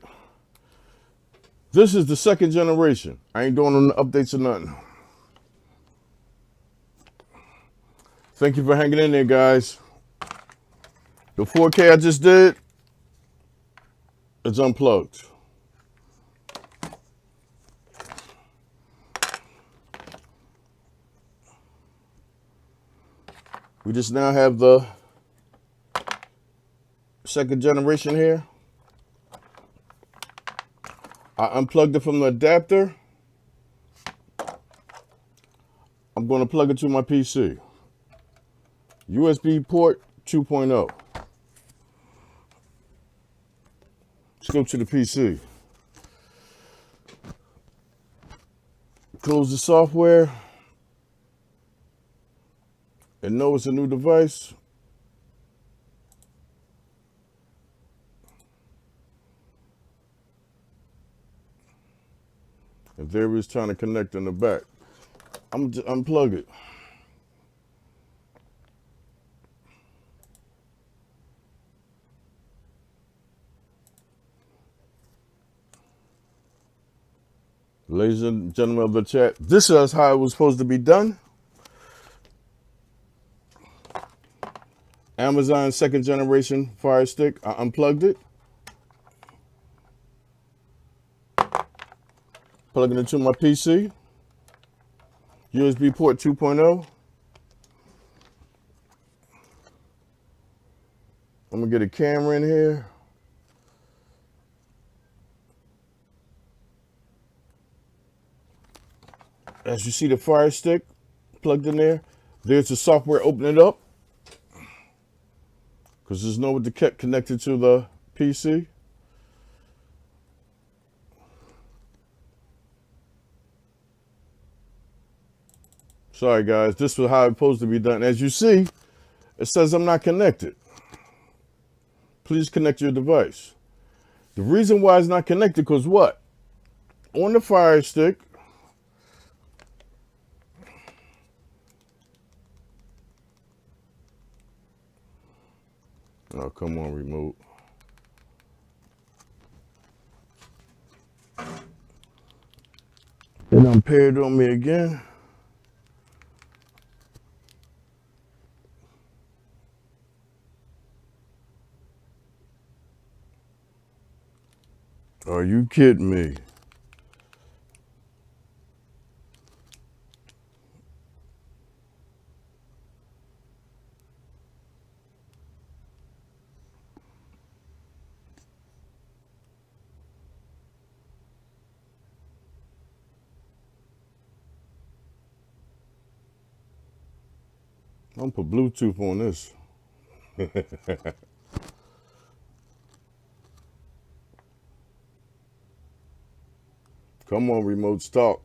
This is the second generation. I ain't doing no updates or nothing. Thank you for hanging in there, guys. The 4K I just did, it's unplugged. We just now have the second generation here. I unplugged it from the adapter. I'm going to plug it to my PC. USB port 2.0. Let's go to the PC. Close the software. And know it's a new device. And there is trying to connect in the back. I'm just unplug it. Ladies and gentlemen of the chat, this is how it was supposed to be done. Amazon 2nd generation Fire Stick. I unplugged it. Plugging it into my PC. USB port 2.0. I'm gonna get a camera in here. As you see the Fire Stick plugged in there, there's the software. Open it up. Because there's no way to get connected to the PC. Sorry guys, this was how it's supposed to be done. As you see, it says I'm not connected. Please connect your device. The reason why it's not connected, because what? On the Fire Stick, oh, come on, remote. It unpaired on me again. Are you kidding me? I'm gonna put Bluetooth on this. Come on, remote, talk.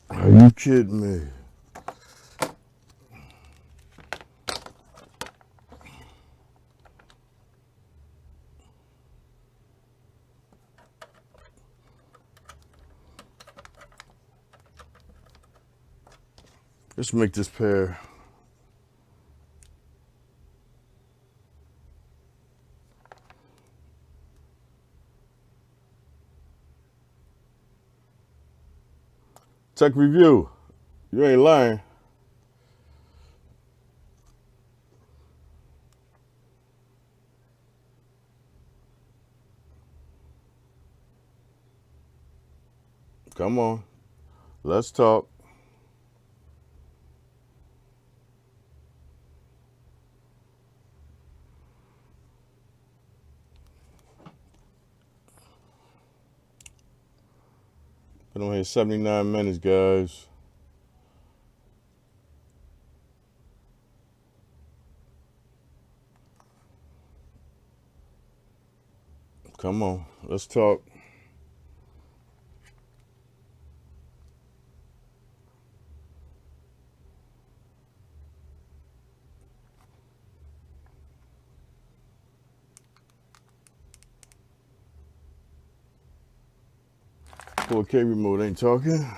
Are you kidding me? Let's make this pair. Tech review. You ain't lying. Come on. Let's talk. Been on here 79 minutes, guys. Come on, let's talk. Okay, remote ain't talking.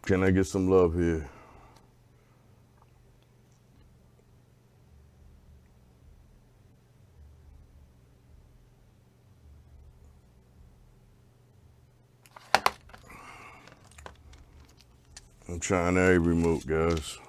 Can I get some love here? I'm trying a remote, guys.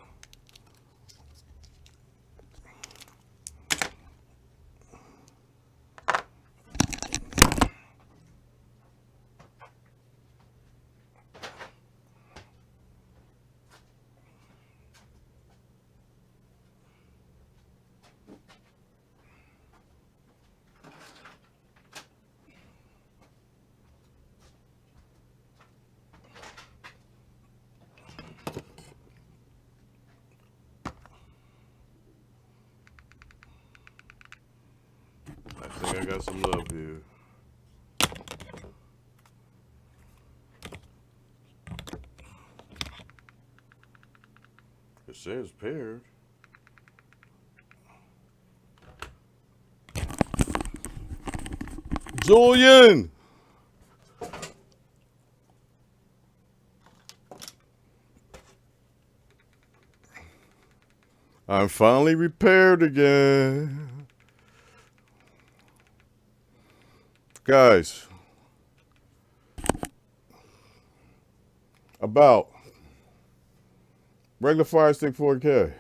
I think I got some love here. It says paired. Julian! I'm finally repaired again. Guys, about regular Firestick 4K.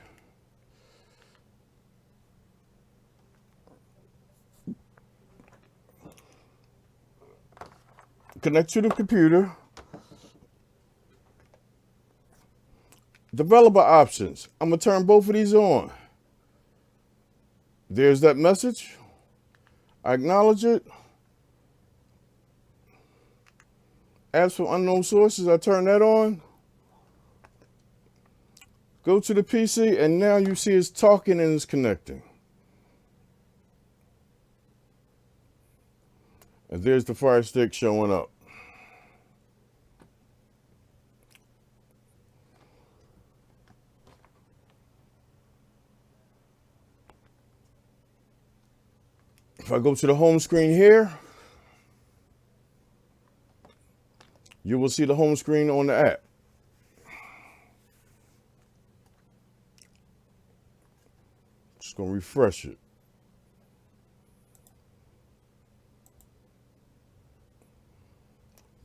Connect to the computer. Developer options. I'm going to turn both of these on. There's that message. I acknowledge it. Apps from unknown sources, I turn that on. Go to the PC, and now you see it's talking and it's connecting. And there's the Firestick showing up. If I go to the home screen here, you will see the home screen on the app. Just gonna refresh it.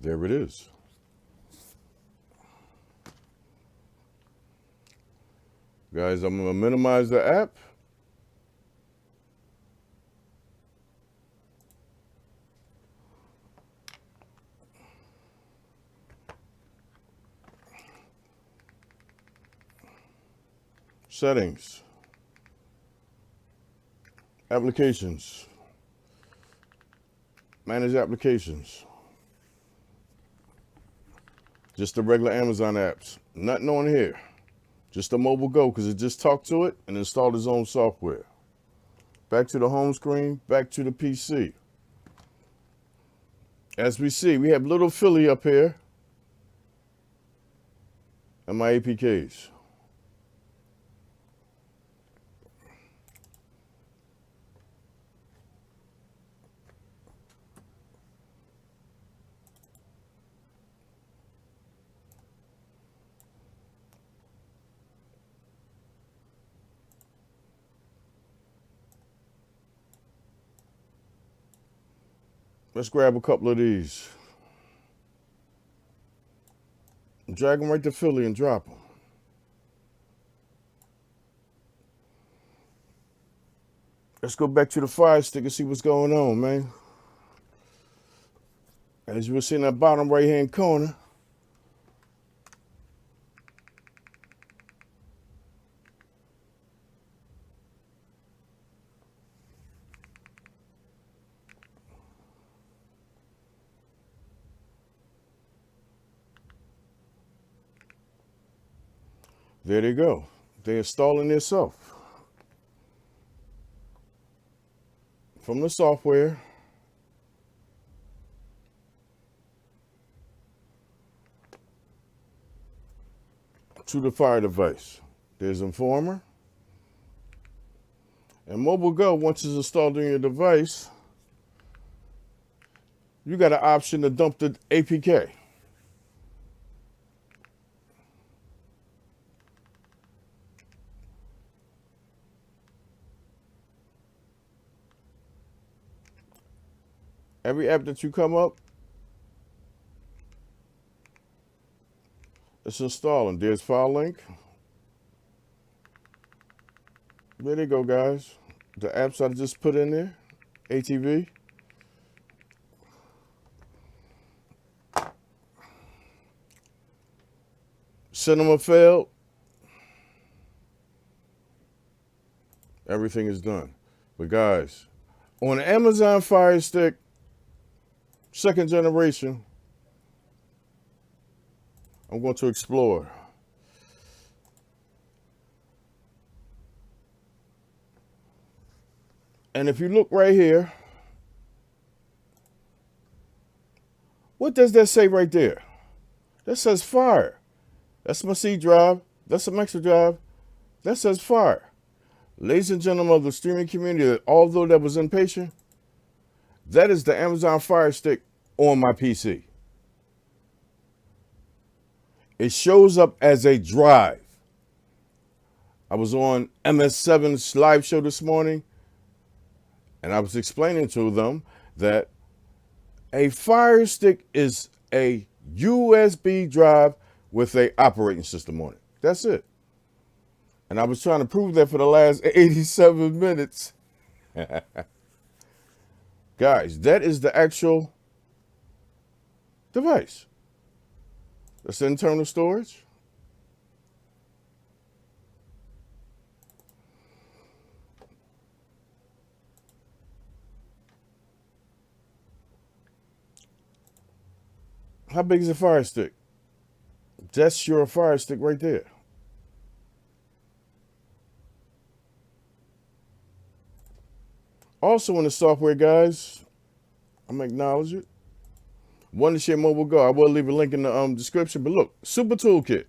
There it is. Guys, I'm gonna minimize the app. Settings. Applications. Manage applications. Just the regular Amazon apps. Nothing on here. Just the Mobile Go, because it just talked to it and installed its own software. Back to the home screen, back to the PC. As we see, we have little Philly up here and my APKs. Let's grab a couple of these. Drag them right to Philly and drop them. Let's go back to the Firestick and see what's going on, man. As you will see in that bottom right-hand corner, there they go. They're installing themselves from the software. To the Fire device. There's Informer. And Mobile Go, once it's installed on your device, you got an option to dump the APK. Every app that you come up, It's installing. There's file link. There they go, guys. The apps I just put in there. ATV. Cinema failed. Everything is done. But guys, on the Amazon Firestick, 2nd generation, I'm going to explore. And if you look right here, what does that say right there? That says fire. That's my C drive. That's some extra drive. That says fire. Ladies and gentlemen of the streaming community, although that was impatient, that is the Amazon Fire Stick on my PC. It shows up as a drive. I was on MS7's live show this morning, and I was explaining to them that a Fire Stick is a USB drive with an operating system on it. That's it. And I was trying to prove that for the last 87 minutes. Guys, that is the actual device. That's internal storage. How big is a Fire Stick? That's your Fire Stick right there. Also in the software, guys, I'm going to acknowledge it. Wondershare Mobile Go. I will leave a link in the description. But look, Super Toolkit.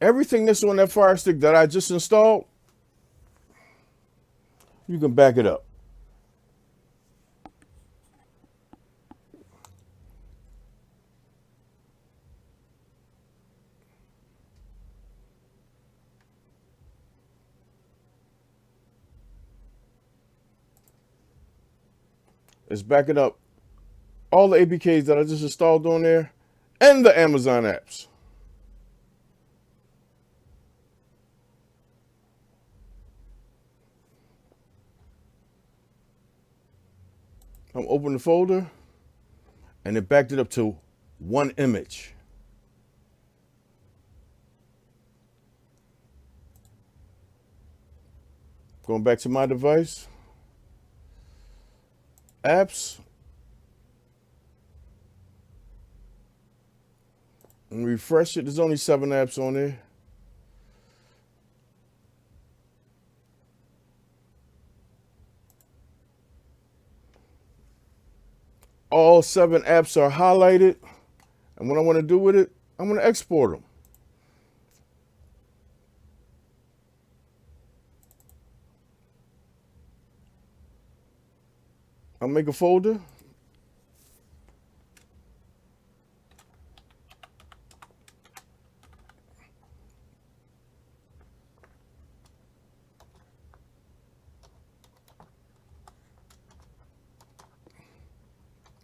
Everything that's on that Fire Stick that I just installed, you can back it up. It's backing up all the APKs that I just installed on there and the Amazon apps. I'm opening the folder, and it backed it up to one image. Going back to my device. Apps. And refresh it. There's only 7 apps on there. All 7 apps are highlighted. And what I want to do with it, I'm going to export them. I'll make a folder.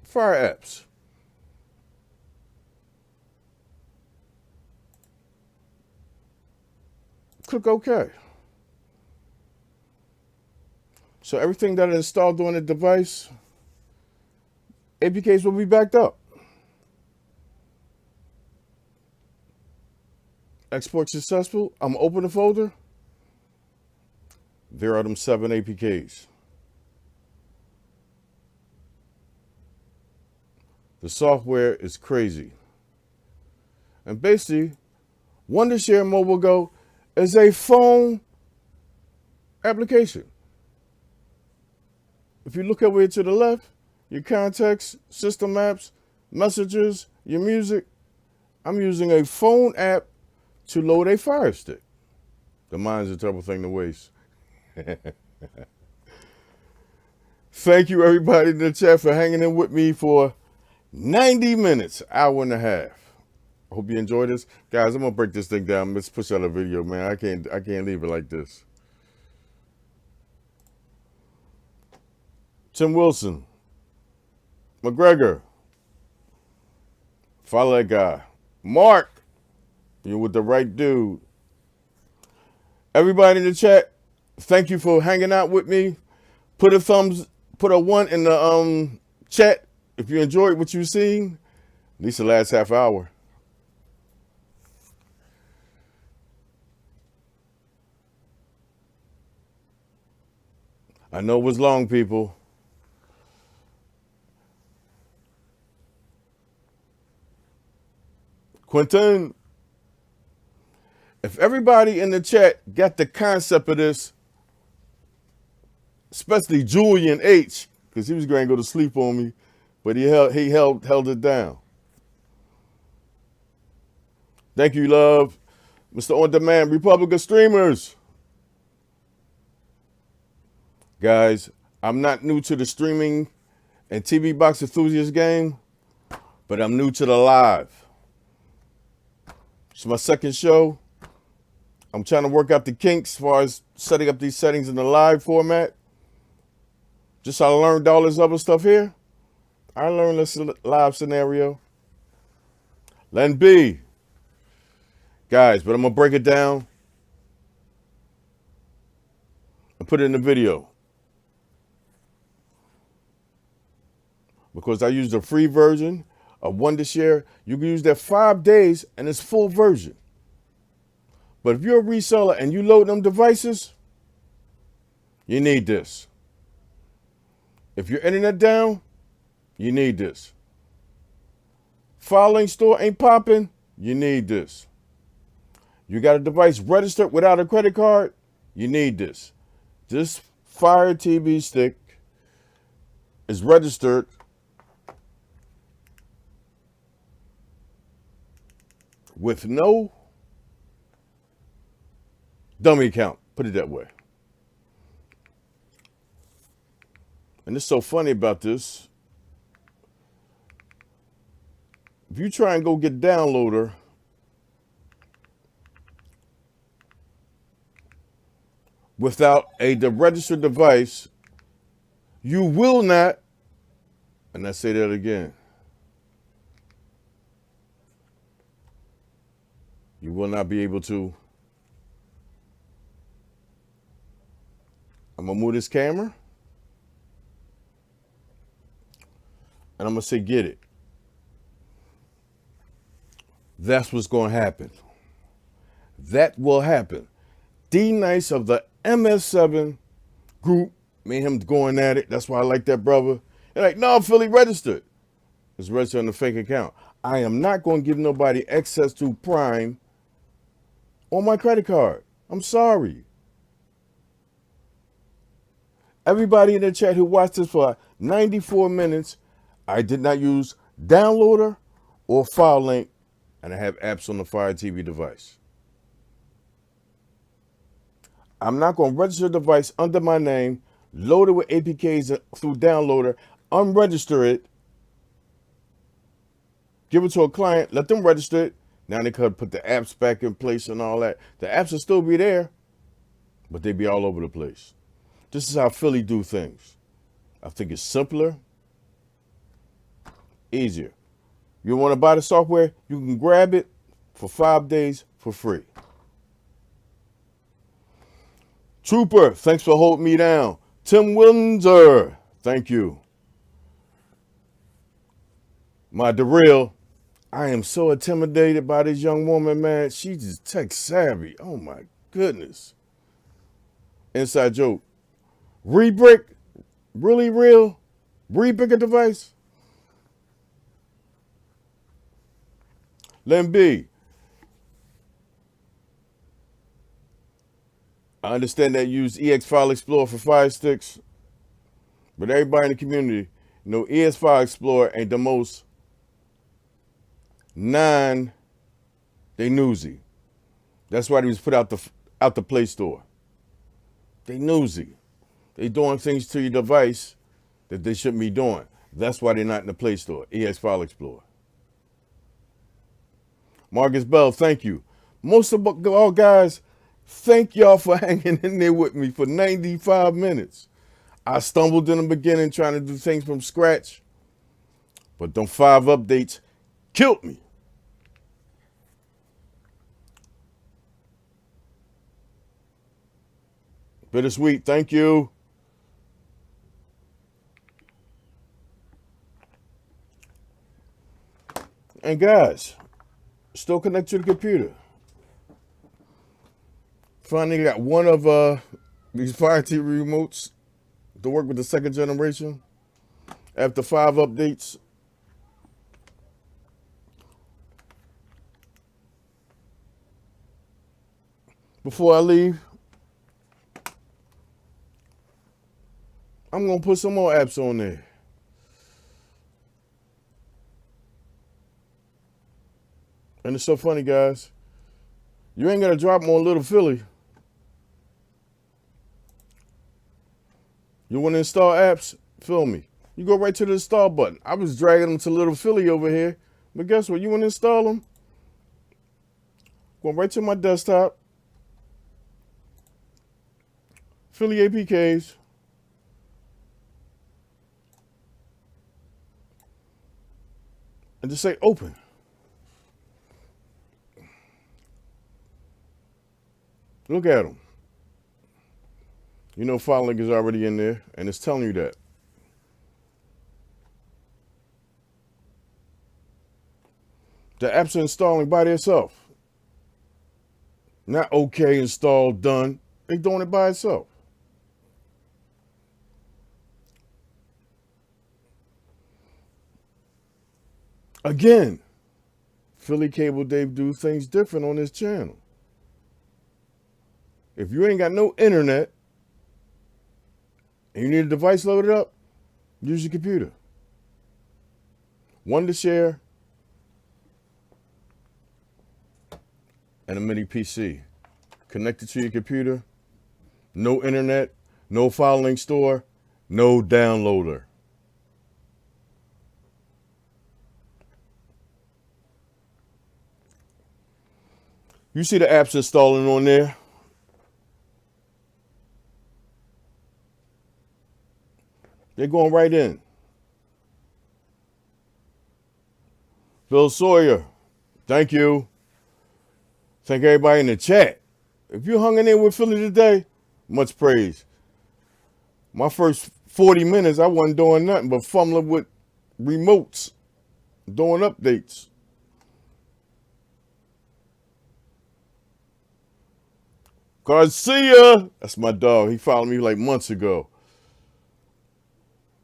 Fire apps. Click OK. So everything that I installed on the device, APKs will be backed up. Export successful. I'm gonna open the folder. There are them 7 APKs. The software is crazy. And basically, Wondershare Mobile Go is a phone application. If you look over here to the left, your contacts, system apps, messages, your music, I'm using a phone app to load a Fire Stick. The mind's a terrible thing to waste. Thank you, everybody in the chat, for hanging in with me for 90 minutes, hour and a half. I hope you enjoyed this. Guys, I'm going to break this thing down. Let's push out a video, man. I can't leave it like this. Tim Wilson, McGregor, follow that guy. Mark, you're with the right dude. Everybody in the chat, thank you for hanging out with me. Put a 1 in the chat if you enjoyed what you've seen. At least the last half hour. I know it was long, people. Quentin, if everybody in the chat got the concept of this, especially Julian H, because he was going to go to sleep on me, but he held it down. Thank you, love. Mr. On Demand, Republic of Streamers. Guys, I'm not new to the streaming and TV box enthusiast game, but I'm new to the live. It's my second show. I'm trying to work out the kinks as far as setting up these settings in the live format. Just how I learned all this other stuff here. I learned this live scenario. Len B. Guys, but I'm going to break it down and put it in the video. Because I use the free version of Wondershare. You can use that 5 days and it's full version. But if you're a reseller and you load them devices, you need this. If your internet down, you need this. Filing store ain't popping, you need this. You got a device registered without a credit card, you need this. This Fire TV stick is registered with no dummy account, put it that way. And it's so funny about this. If you try and go get downloader, without a registered device, you will not, and I say that again, you will not be able to. I'm gonna move this camera and I'm gonna say get it. That's what's gonna happen. That will happen. D Nice of the MS7 group, me and him going at it. That's why I like that brother. They're like, no, Philly registered. It's registered on a fake account. I am not going to give nobody access to Prime on my credit card. I'm sorry. Everybody in the chat who watched this for 94 minutes, I did not use downloader or file link, and I have apps on the Fire TV device. I'm not going to register a device under my name, load it with APKs through downloader, unregister it, give it to a client, let them register it. Now they could put the apps back in place and all that. The apps will still be there, but they be all over the place. This is how Philly do things. I think it's simpler, easier. You want to buy the software, you can grab it for 5 days for free. Trooper, thanks for holding me down. Tim Windsor, thank you. My DeReal, I am so intimidated by this young woman, man. She's just tech savvy. Oh my goodness. Inside joke. Rebrick, really real? Rebrick a device? Len B. I understand that you use EX File Explorer for Fire Sticks, but everybody in the community, you know, EX File Explorer ain't the most they newsy. That's why they was put out the Play Store. They newsy. They doing things to your device that they shouldn't be doing. That's why they're not in the Play Store, EX File Explorer. Marcus Bell, thank you. Most of all, guys, thank y'all for hanging in there with me for 95 minutes. I stumbled in the beginning trying to do things from scratch, but them 5 updates killed me. Bittersweet, thank you. And guys, still connect to the computer. Finally got one of these Fire TV remotes to work with the 2nd generation. After 5 updates. Before I leave, I'm going to put some more apps on there. And it's so funny, guys. You ain't got to drop them on Little Philly. You want to install apps? Feel me. You go right to the install button. I was dragging them to Little Philly over here. But guess what? You want to install them? Go right to my desktop. Philly APKs. And just say open. Look at them. You know file link is already in there, and it's telling you that. The apps are installing by themselves. Not okay, installed, done. They're doing it by itself. Again, Philly Cable Dave do things different on this channel. If you ain't got no internet and you need a device loaded up, use your computer. Wondershare and a mini PC. Connected to your computer. No internet, no file link store, no downloader. You see the apps installing on there? They're going right in. Bill Sawyer, thank you. Thank everybody in the chat. If you hung in there with Philly today, much praise. My first 40 minutes, I wasn't doing nothing but fumbling with remotes, doing updates. Garcia, that's my dog. He followed me like months ago.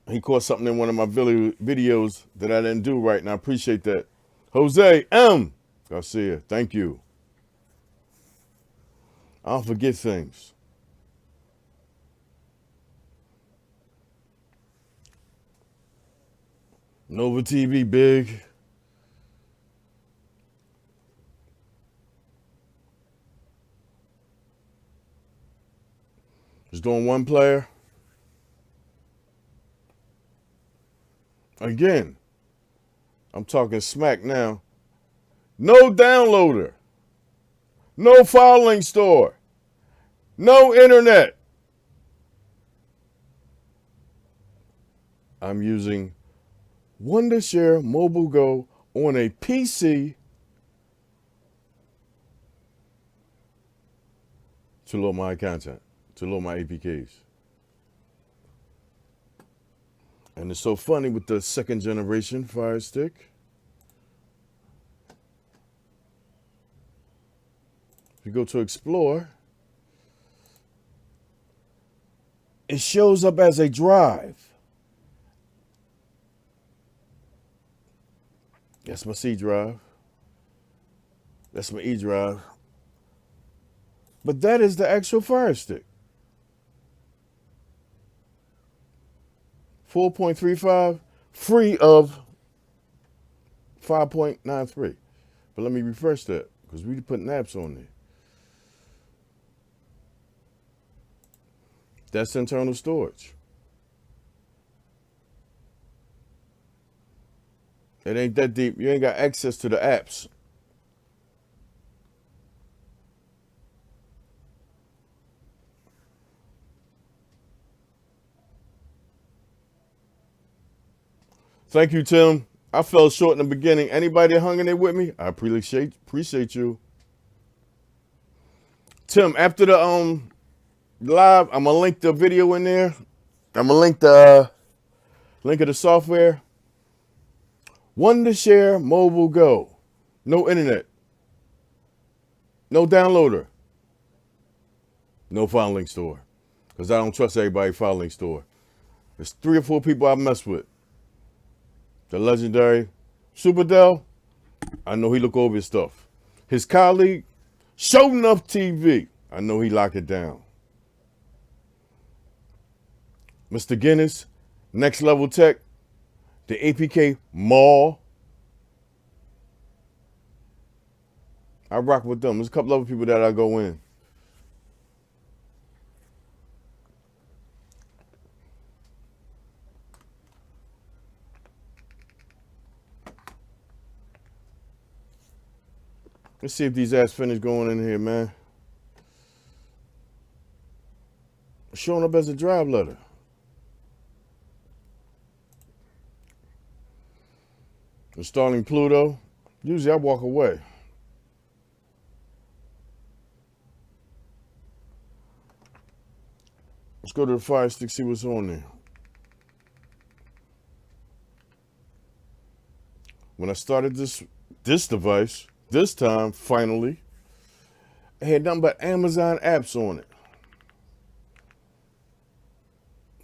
He caught something in one of my videos that I didn't do right, and I appreciate that. Jose M. Garcia, thank you. I don't forget things. Nova TV, big. Just doing one player. Again, I'm talking smack now. No downloader. No file link store. No internet. I'm using Wondershare Mobilego on a PC to load my content, to load my APKs. And it's so funny with the 2nd generation Firestick. If you go to Explore, it shows up as a drive. That's my C drive. That's my E drive. But that is the actual Firestick. 4.35, free of 5.93. But let me refresh that, because we put apps on there. That's internal storage. It ain't that deep. You ain't got access to the apps. Thank you, Tim. I fell short in the beginning. Anybody that hung in there with me, I appreciate you. Tim, after the live, I'm gonna link the video in there. I'm gonna link the link of the software. Wondershare Mobile Go. No internet. No downloader. No filing store. Because I don't trust everybody filing store. There's 3 or 4 people I mess with. The legendary Superdell, I know he look over his stuff. His colleague, Show Enough TV, I know he lock it down. Mr. Guinness, NxTLvLTech, the APK Mall. I rock with them. There's a couple other people that I go in. Let's see if these ads finish going in here, man. Showing up as a drive letter. Installing Pluto. Usually I walk away. Let's go to the Firestick, see what's on there. When I started this device, this time, finally, it had nothing but Amazon apps on it.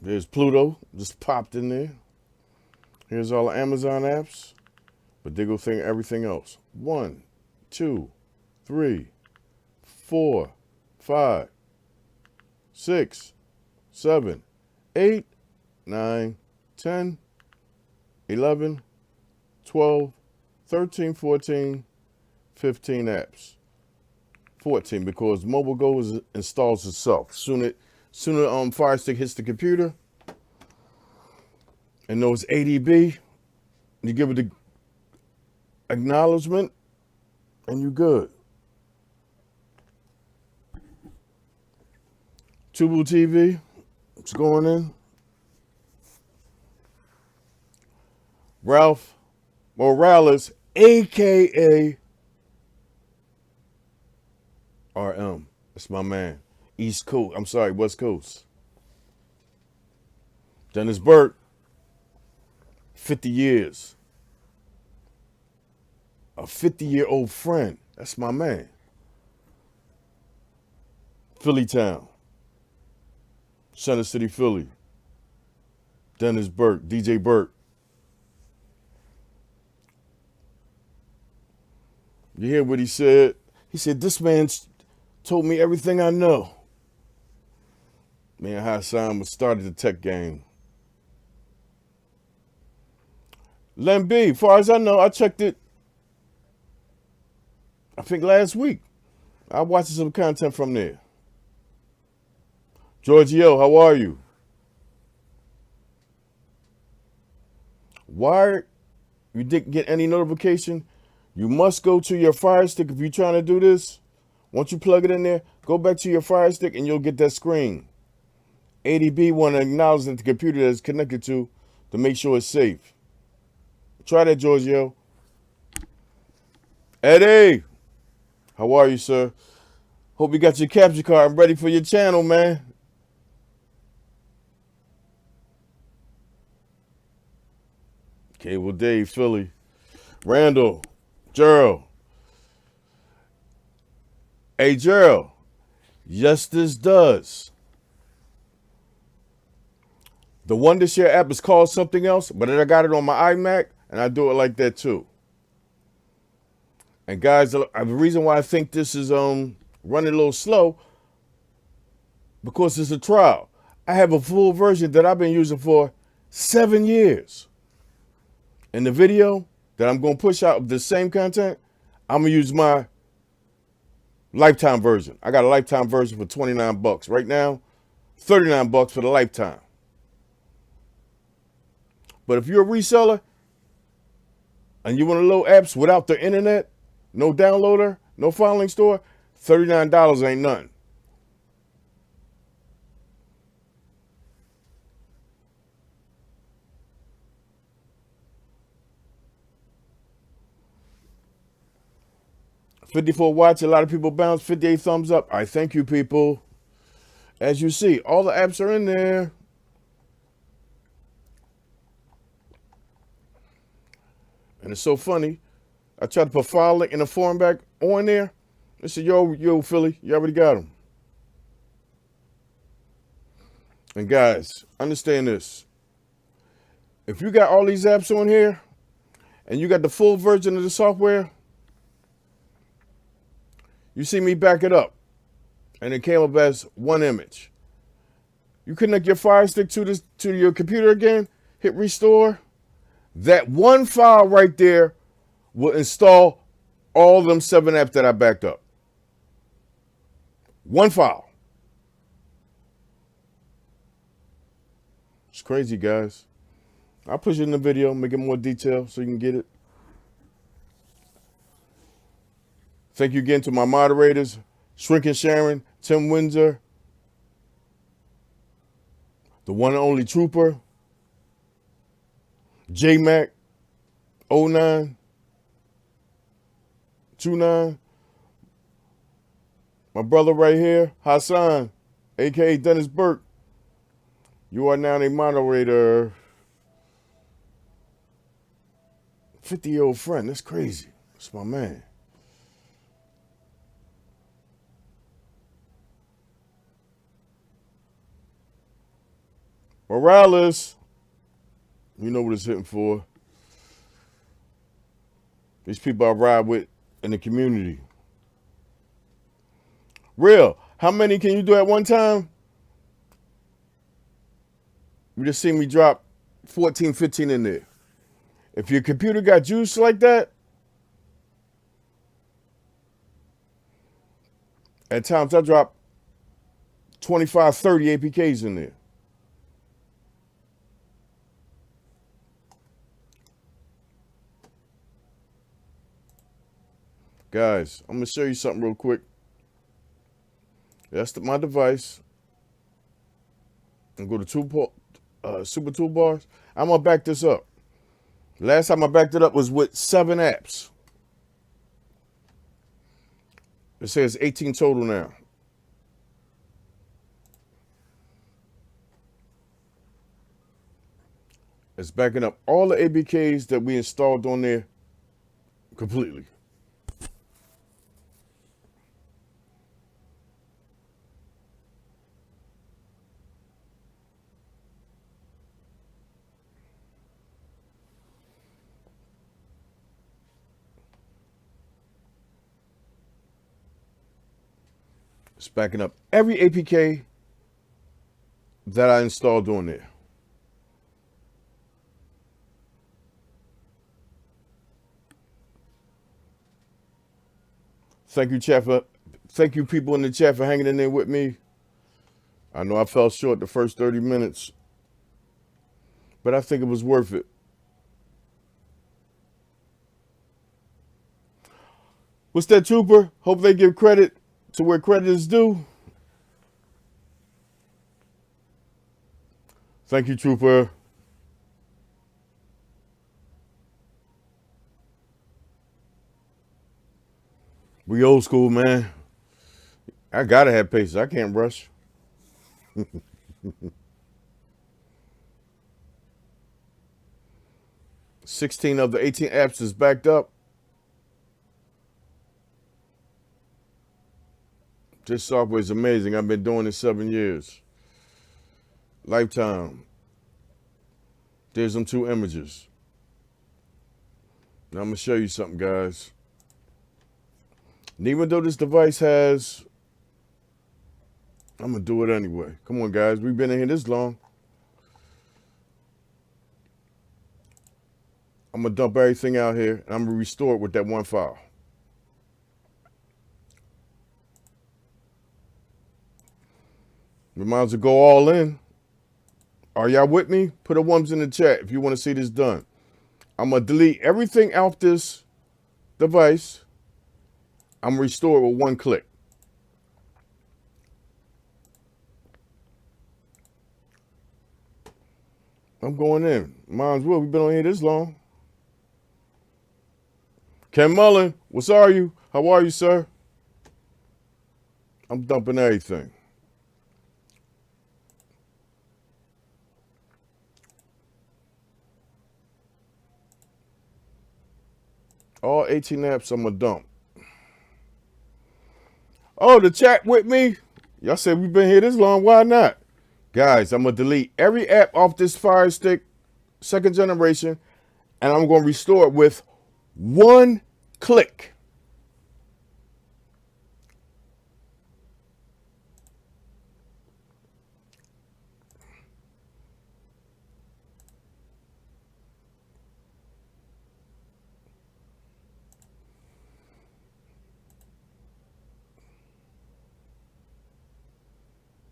There's Pluto, just popped in there. Here's all the Amazon apps, but they go think everything else. 1, 2, 3, 4, 5, 6, 7, 8, 9, 10, 11, 12, 13, 14, 15 apps. 14 because Mobile Go installs itself. Sooner Firestick hits the computer and knows ADB, you give it the acknowledgement and you good. Tubu TV, it's going in. Ralph Morales, aka RM. That's my man. East Coast. I'm sorry, West Coast. Dennis Burke, 50 years. A 50-year-old friend. That's my man. Philly Town. Center City, Philly. Dennis Burke, DJ Burke. You hear what he said? He said, this man's told me everything I know. Man, Hassan started the tech game. Len B, as far as I know, I checked it, I think last week. I watched some content from there. Giorgio, how are you? Why you didn't get any notification? You must go to your Firestick if you're trying to do this. Once you plug it in there, go back to your Firestick and you'll get that screen. ADB want to acknowledge that the computer that it's connected to make sure it's safe. Try that, Giorgio. Eddie, how are you, sir? Hope you got your capture card ready for your channel, man. Cable Dave, Philly. Randall, Gerald. Hey, Gerald. Yes, this does. The Wondershare app is called something else, but I got it on my iMac, and I do it like that too. And guys, the reason why I think this is running a little slow, because it's a trial. I have a full version that I've been using for 7 years. In the video that I'm going to push out of the same content, I'm going to use my lifetime version. I got a lifetime version for $29. Right now, $39 for the lifetime. But if you're a reseller and you want to load apps without the internet, no downloader, no filing store, $39 ain't nothing. 54 watch. A lot of people bounce. 58 thumbs up. I thank you, people. As you see, all the apps are in there. And it's so funny. I tried to put file link in the forum back on there. I said, yo, Philly, you already got them. And guys, understand this. If you got all these apps on here and you got the full version of the software, you see me back it up. And it came up as one image. You connect your Firestick to your computer again, hit restore. That one file right there will install all them 7 apps that I backed up. One file. It's crazy, guys. I'll push it in the video, make it more detailed so you can get it. Thank you again to my moderators, Shrinking Sharon, Tim Windsor, the one and only Trooper, J-Mac, 09, 29, my brother right here, Hassan, a.k.a. Dennis Burke. You are now a moderator. 50-year-old friend, that's crazy. That's my man. Morales, you know what it's hitting for. These people I ride with in the community. Real, how many can you do at one time? You just see me drop 14, 15 in there. If your computer got juice like that, at times I drop 25, 30 APKs in there. Guys, I'm going to show you something real quick. That's my device. And go to Super Toolbars. I'm going to back this up. Last time I backed it up was with 7 apps. It says 18 total now. It's backing up all the ABKs that we installed on there completely. It's backing up every APK that I installed on there. Thank you, chat, thank you people in the chat for hanging in there with me. I know I fell short the first 30 minutes, but I think it was worth it. What's that, Trooper? Hope they give credit to where credit is due. Thank you, Trooper. We old school, man. I gotta have patience. I can't rush. 16 of the 18 apps is backed up. This software is amazing. I've been doing it 7 years. Lifetime. There's them 2 images. Now I'm going to show you something, guys. And even though this device has, I'm going to do it anyway. Come on, guys. We've been in here this long. I'm going to dump everything out here, and I'm going to restore it with that one file. We might as well go all in. Are y'all with me? Put a ones in the chat if you want to see this done. I'm going to delete everything off this device. I'm going to restore it with one click. I'm going in. Might as well. We've been on here this long. Ken Mullen, what's are you? How are you, sir? I'm dumping everything. All 18 apps I'm going to dump. Oh, the chat with me? Y'all said we've been here this long. Why not? Guys, I'm going to delete every app off this Firestick 2nd generation, and I'm going to restore it with one click.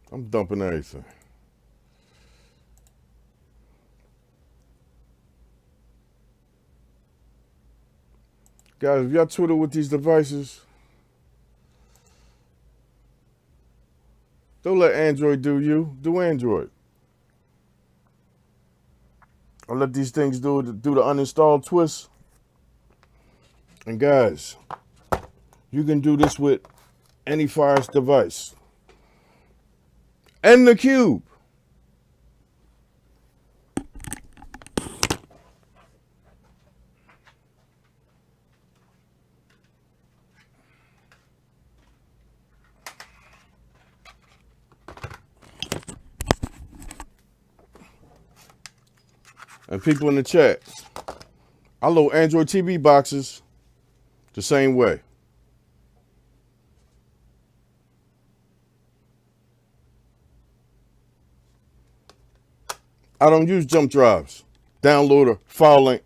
I'm dumping everything. Guys, if y'all Twitter with these devices, don't let Android do you. Do Android. I'll let these things do the uninstall twist. And guys, you can do this with any Fire device. And the Cube. And people in the chat, I load Android TV boxes the same way. I don't use jump drives, downloader, file link.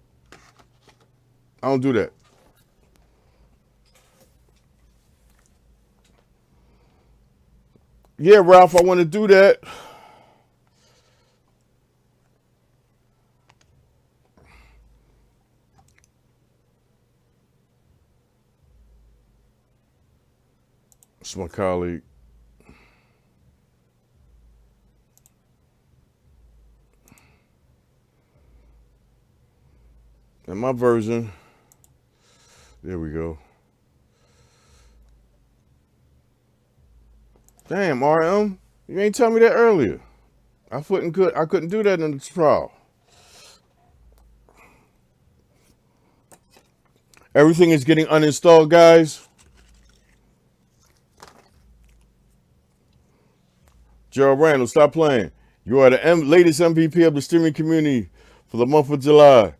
I don't do that. Yeah, Ralph, I want to do that. It's my colleague. And my version, there we go. Damn, RM, you ain't tell me that earlier. I couldn't do that in the trial. Everything is getting uninstalled, guys. Gerald Randall, stop playing. You are the latest MVP of the streaming community for the month of July.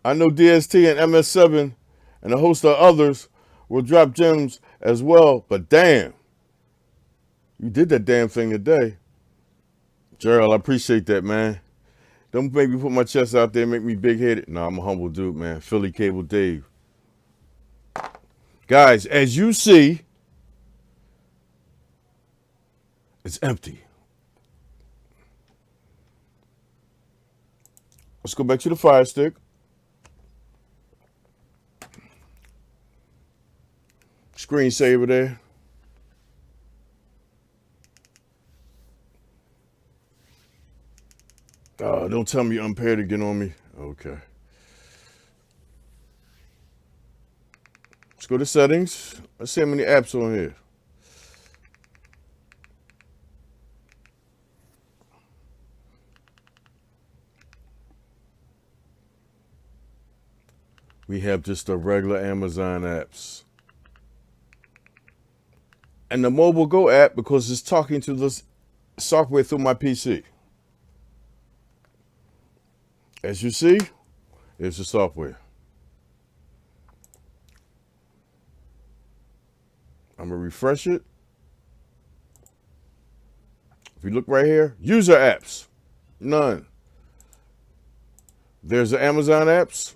I know DST and MS7 and a host of others will drop gems as well, but damn, you did that damn thing today. Gerald, I appreciate that, man. Don't make me put my chest out there and make me big-headed. No, I'm a humble dude, man. phillycabledave. Guys, as you see, it's empty. Let's go back to the Firestick. Screensaver there. Don't tell me you're unpaired again on me. Okay. Let's go to settings. Let's see how many apps on here. We have just the regular Amazon apps. And the Mobile Go app, because it's talking to the software through my PC. As you see, it's the software. I'm going to refresh it. If you look right here, user apps, none. There's the Amazon apps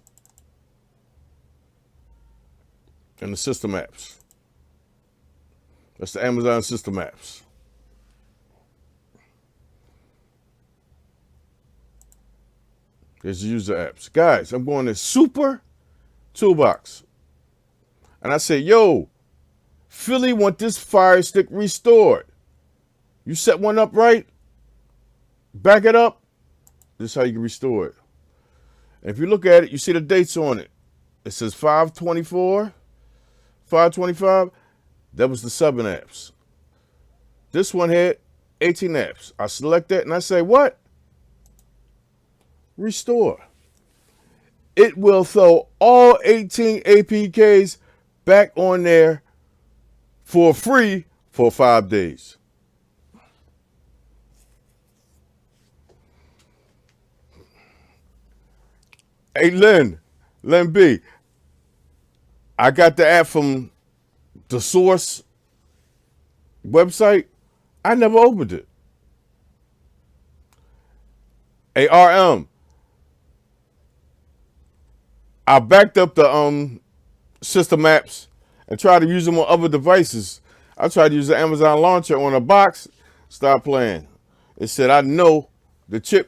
and the system apps. That's the Amazon system apps. There's the user apps. Guys, I'm going to Super Toolbox. And I say, yo, Philly want this Fire Stick restored. You set one up right, back it up. This is how you can restore it. And if you look at it, you see the dates on it. It says 5/24, 525, that was the 7 apps. This one had 18 apps. I select that and I say, what? Restore. It will throw all 18 APKs back on there for free for 5 days. Hey, Lynn B, I got the app from the source website. I never opened it. Hey, RM, I backed up the system apps and tried to use them on other devices. I tried to use the Amazon launcher on a box. Stop playing. It said, I know the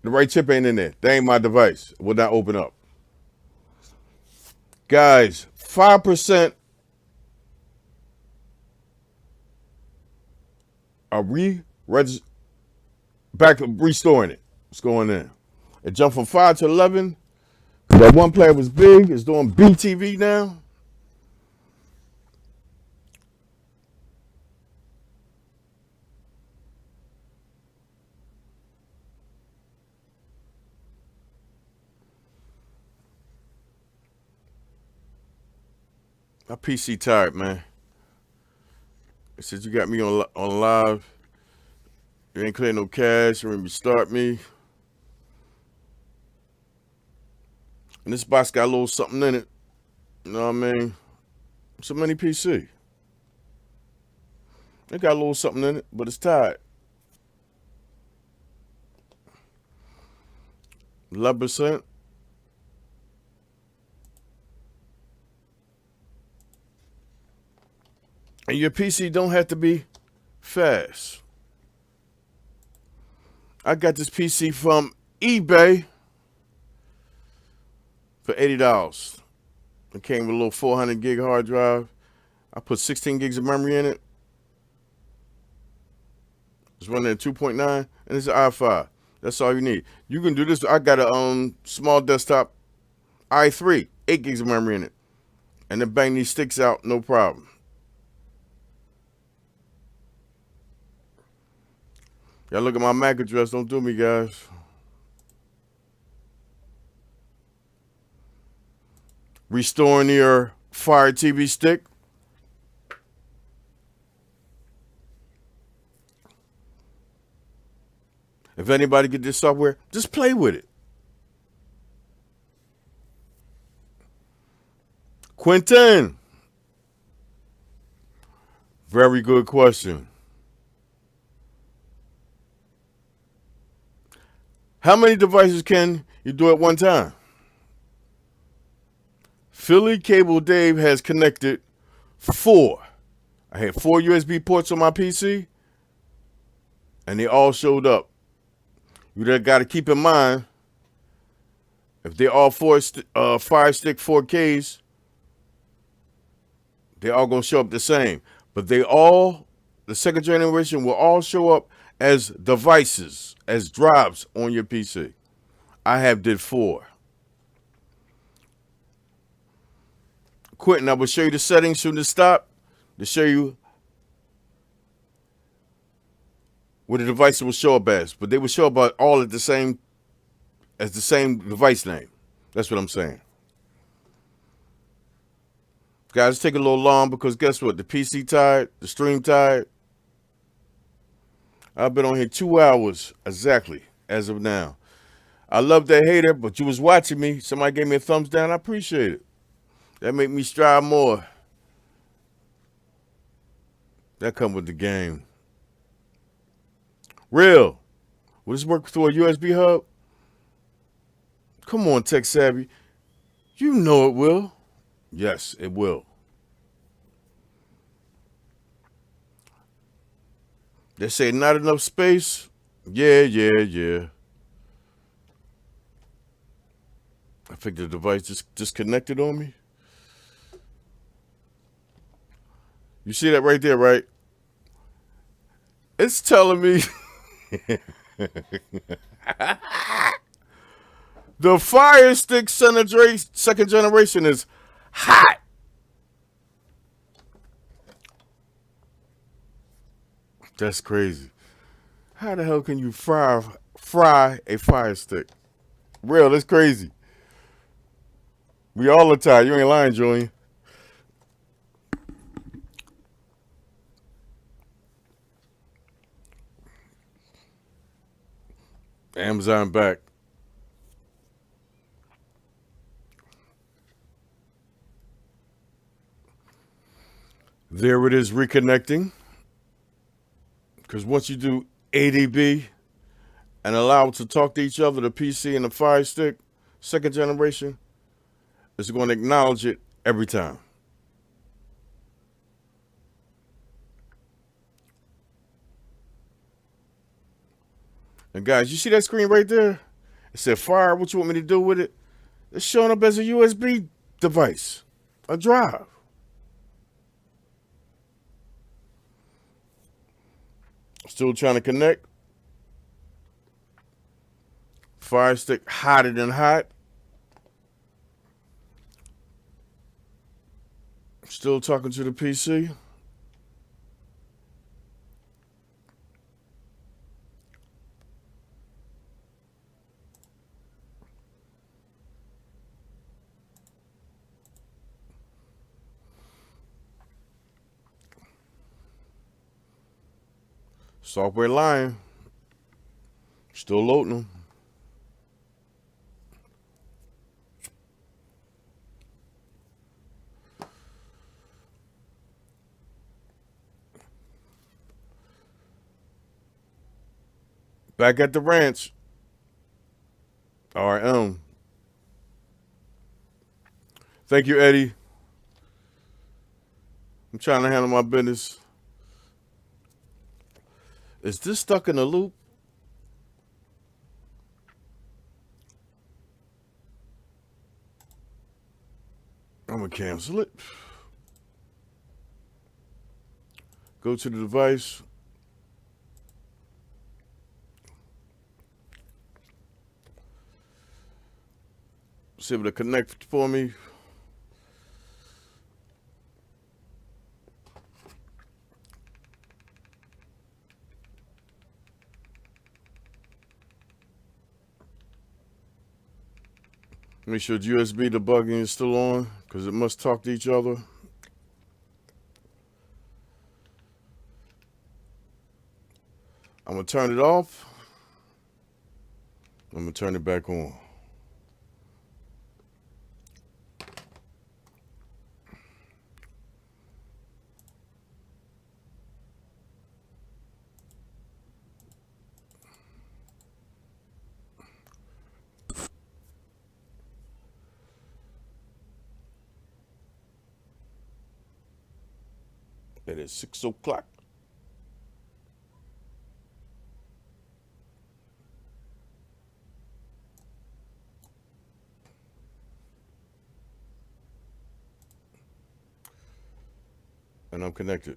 right chip ain't in there. That ain't my device. It will not open up. Guys, 5% are restoring it. What's going in? It jumped from 5 to 11. That one player was big. It's doing BTV now. My PC tired, man. It said you got me on live. You ain't clear no cache. You ain't restart me. And this box got a little something in it. You know what I mean? It's a mini PC. It got a little something in it, but it's tired. 11%. And your PC don't have to be fast. I got this PC from eBay for $80. It came with a little 400 gig hard drive. I put 16 gigs of memory in it. It's running at 2.9 and it's an i5. That's all you need. You can do this. I got a small desktop i3, 8 gigs of memory in it. And then bang these sticks out, no problem. Y'all look at my MAC address. Don't do me, guys. Restoring your Fire TV stick. If anybody get this software, just play with it. Quentin. Very good question. How many devices can you do at one time? phillycabledave has connected 4. I had 4 USB ports on my PC, and they all showed up. You just got to keep in mind, if they're all Firestick 4Ks, they're all going to show up the same. But the second generation will all show up as devices, as drives on your PC. I did 4. Quentin, I will show you the settings from the stop to show you where the devices will show up as. But they will show up all at the same device name. That's what I'm saying. Guys, it's taking a little long because guess what? The PC tired, the stream tired. I've been on here 2 hours exactly as of now. I love that hater, but you was watching me. Somebody gave me a thumbs down. I appreciate it. That make me strive more. That come with the game. Real. Will this work through a USB hub? Come on, tech savvy. You know it will. Yes, it will. They say not enough space. Yeah. I think the device just disconnected on me. You see that right there, right? It's telling me the Firestick second generation is hot. That's crazy. How the hell can you fry a fire stick? Real, that's crazy. We all are tired. You ain't lying, Julian. Amazon back. There it is, reconnecting. Because once you do ADB and allow it to talk to each other, the PC and the Fire Stick, second generation, it's going to acknowledge it every time. And guys, you see that screen right there? It said fire. What you want me to do with it? It's showing up as a USB device, a drive. Still trying to connect. Fire Stick hotter than hot. Still talking to the PC. Software lying. Still loading them. Back at the ranch. RM. Thank you, Eddie. I'm trying to handle my business. Is this stuck in a loop? I'm going to cancel it. Go to the device. See if it'll connect for me. Make sure USB debugging is still on because it must talk to each other. I'm going to turn it off. I'm going to turn it back on. It is 6 o'clock. And I'm connected.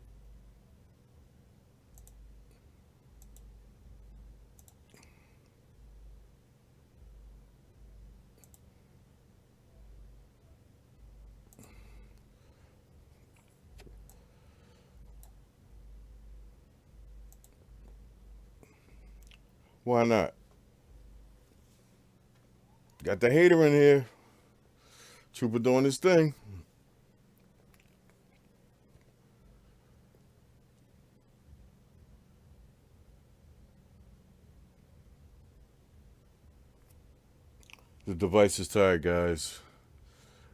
Why not? Got the hater in here. Trooper doing his thing. The device is tired, guys.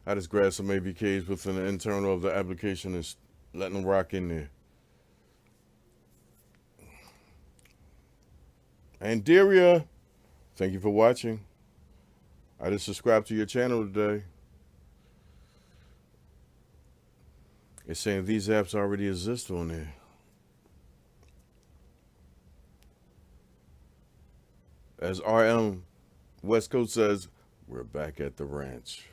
I just grabbed some AVKs within the internal of the application and letting them rock in there. And Daria, thank you for watching. I just subscribed to your channel today. It's saying these apps already exist on there. As RM West Coast says, we're back at the ranch.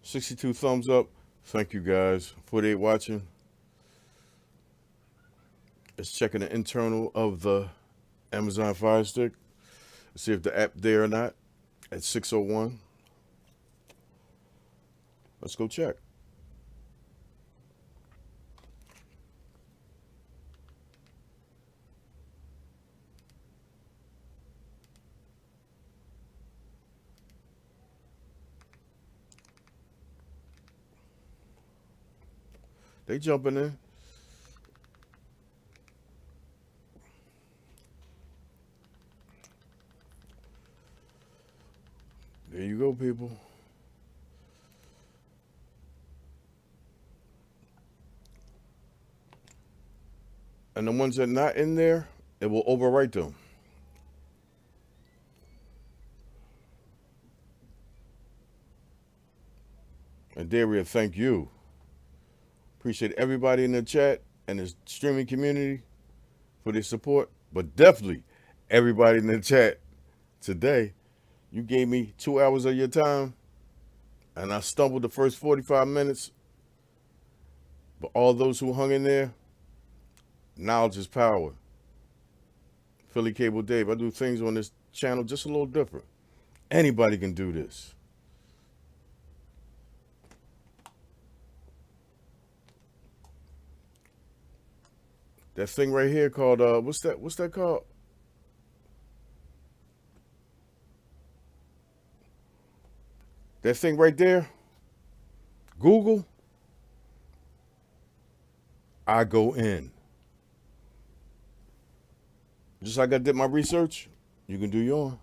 $62 thumbs up. Thank you guys. 48 watching. It's checking the internal of the Amazon Fire Stick. See if the app there or not. at 6:01. Let's go check. They jumping in. There you go, people. And the ones that are not in there, it will overwrite them. And Daria, thank you. Appreciate everybody in the chat and the streaming community for their support. But definitely everybody in the chat today. You gave me 2 hours of your time, and I stumbled the first 45 minutes. But all those who hung in there, knowledge is power. Philly Cable Dave. I do things on this channel just a little different. Anybody can do this. That thing right here called what's that called? That thing right there, Google, I go in. Just like I did my research, you can do your own.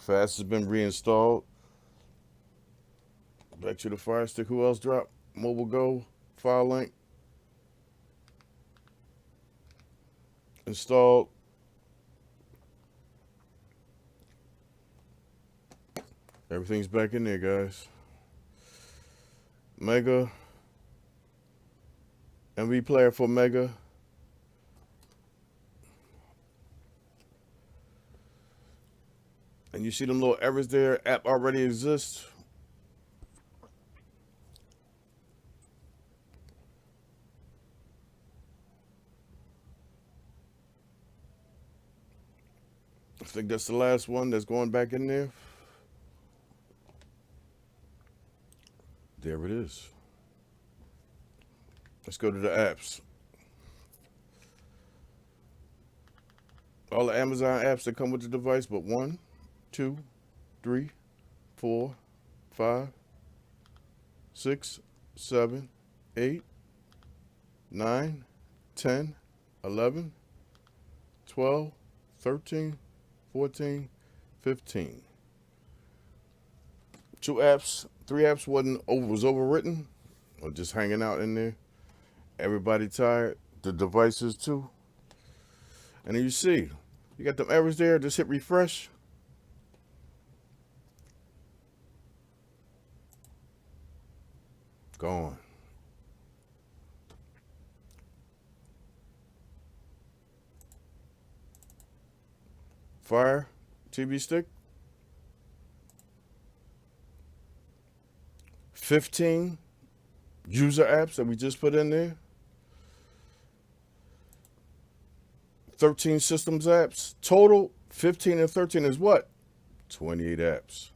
Fast has been reinstalled. Back to the Firestick. Who else dropped? Mobilego, file link. Installed. Everything's back in there, guys. Mega. MV player for Mega. And you see them little errors there. App already exists. I think that's the last one that's going back in there. There it is. Let's go to the apps. All the Amazon apps that come with the device, but 1, 2, 3, 4, 5, 6, 7, 8, 9, 10, 11, 12, 13, 14, 15. 2 apps, 3 apps was overwritten or just hanging out in there. Everybody tired. The devices too. And then you see, you got them errors there. Just hit refresh. Gone. Fire TV stick. 15 user apps that we just put in there. 13 systems apps. Total 15 and 13 is what? 28 apps.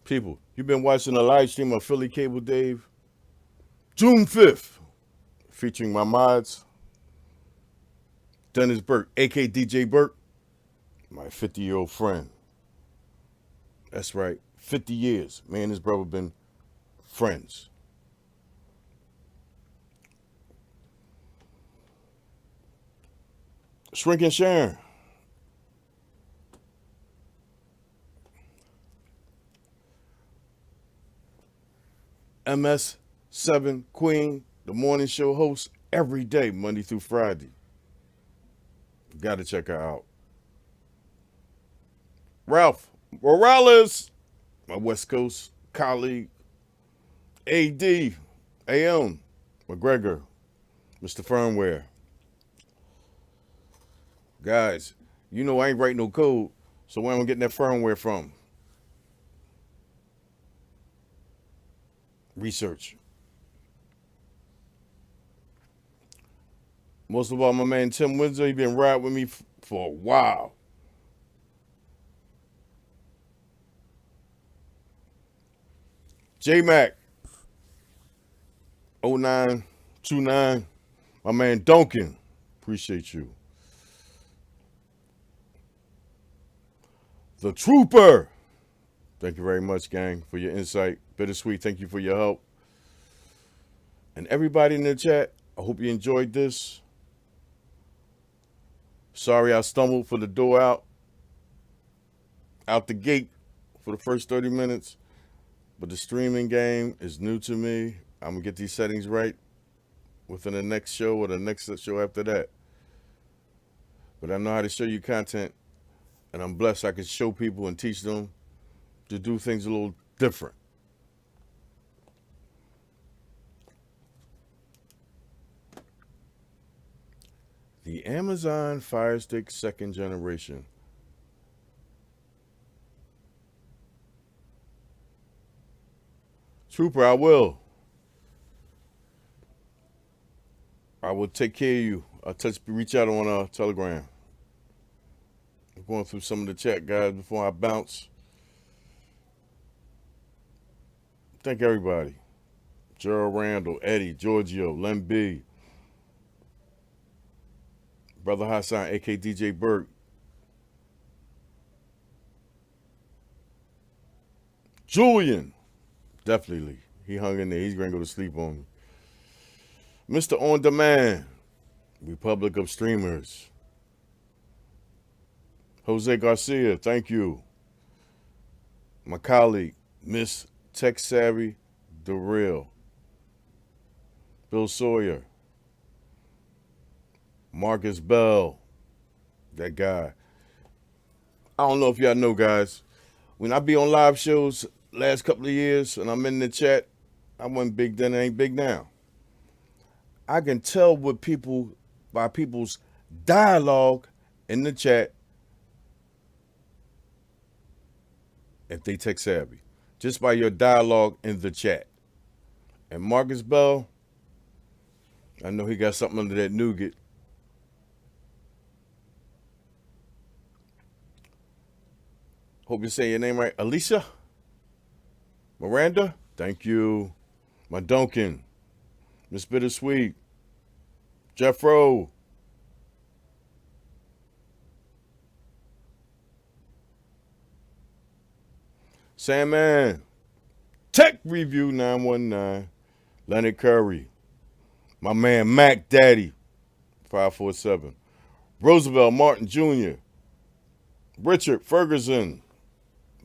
People, you've been watching a live stream of Philly Cable Dave, June 5th, featuring my mods, Dennis Burke, aka DJ Burke, my 50-year-old friend. That's right, 50 years. Me and his brother been friends. Shrink and Sharon. MS7 Queen, the morning show host every day, Monday through Friday. Got to check her out. Ralph Morales, my West Coast colleague. AD, AM, McGregor, Mr. Firmware. Guys, you know I ain't writing no code, so where am I getting that firmware from? Research. Most of all, my man Tim Windsor, he been riding with me for a while. J-Mac, 0929, my man DunCan, appreciate you. The Trooper, thank you very much, gang, for your insight. Bittersweet, thank you for your help. And everybody in the chat, I hope you enjoyed this. Sorry I stumbled for the door out the gate for the first 30 minutes. But the streaming game is new to me. I'm going to get these settings right within the next show or the next show after that. But I know how to show you content, and I'm blessed I can show people and teach them to do things a little different. The Amazon Firestick 2nd generation. Trooper, I will take care of you. I'll reach out on Telegram. I'm going through some of the chat, guys, before I bounce. Thank everybody. Gerald Randall, Eddie, Giorgio, Len B, Brother Hassan, a.k.a. DJ Burke. Julian. Definitely. He hung in there. He's going to go to sleep on me. Mr. On Demand. Republic of Streamers. Jose Garcia, thank you. My colleague, Miss Tech Savvy, The Real. Bill Sawyer. Marcus Bell. That guy. I don't know if y'all know, guys. When I be on live shows last couple of years and I'm in the chat, I wasn't big then, I ain't big now. I can tell what people, by people's dialogue in the chat, if they tech savvy. Just by your dialogue in the chat. And Marcus Bell, I know he got something under that nougat. Hope you say your name right. Alicia? Miranda? Thank you. My DunCan. Miss Bittersweet. Jeffro. Sandman. Tech Review 919. Leonard Curry. My man Mac Daddy. 547. Roosevelt Martin Jr. Richard Ferguson.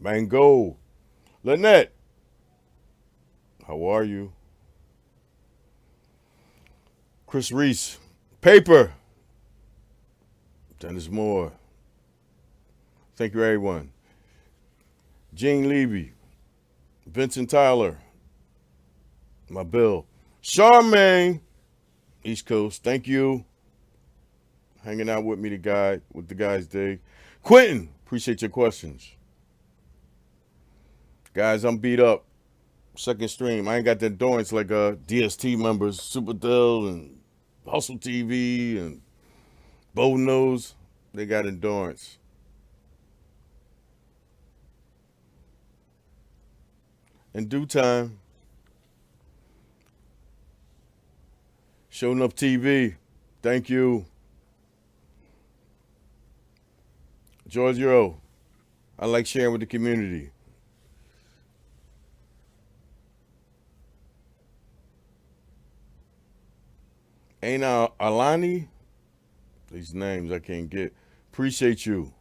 Mango. Lynette. How are you? Chris Reese. Paper. Dennis Moore. Thank you, everyone. Gene Levy. Vincent Tyler. My Bill. Charmaine. East Coast. Thank you. Hanging out with me, with the guys dig. Quentin. Appreciate your questions. Guys, I'm beat up. Second stream. I ain't got the endurance like DST members, Super Dell and Hustle TV and Bow Nose. They got endurance. In due time. Showing Up TV. Thank you. Giorgio. I like sharing with the community. Aina Alani, these names I can't get. Appreciate you.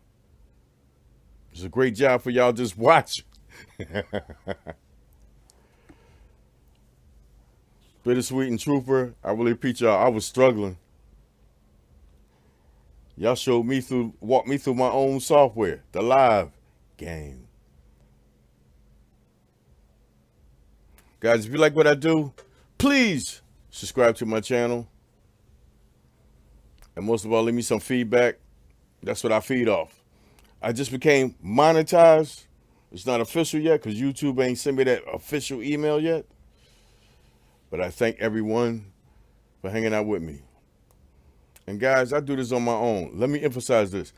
It's a great job for y'all just watch. Bittersweet and Trooper, I really appreciate y'all. I was struggling. Y'all walked me through my own software, the live game. Guys, if you like what I do, please subscribe to my channel. And most of all, leave me some feedback. That's what I feed off. I just became monetized. It's not official yet because YouTube ain't sent me that official email yet. But I thank everyone for hanging out with me. And guys, I do this on my own. Let me emphasize this.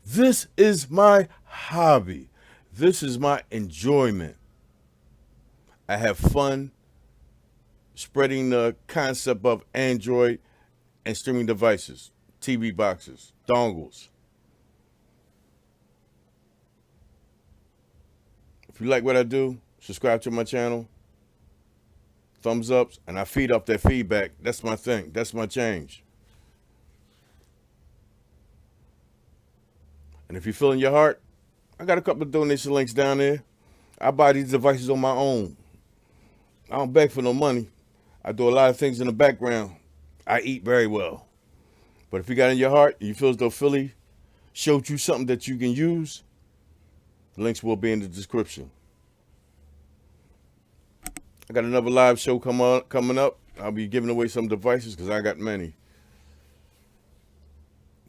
This is my hobby. This is my enjoyment. I have fun spreading the concept of Android and streaming devices, TV boxes, dongles. If you like what I do, subscribe to my channel, thumbs ups, and I feed off that feedback. That's my thing. That's my change. And if you feel in your heart, I got a couple of donation links down there. I buy these devices on my own. I don't beg for no money. I do a lot of things in the background. I eat very well. But if you got in your heart, and you feel as though Philly showed you something that you can use, the links will be in the description. I got another live show coming up. I'll be giving away some devices because I got many.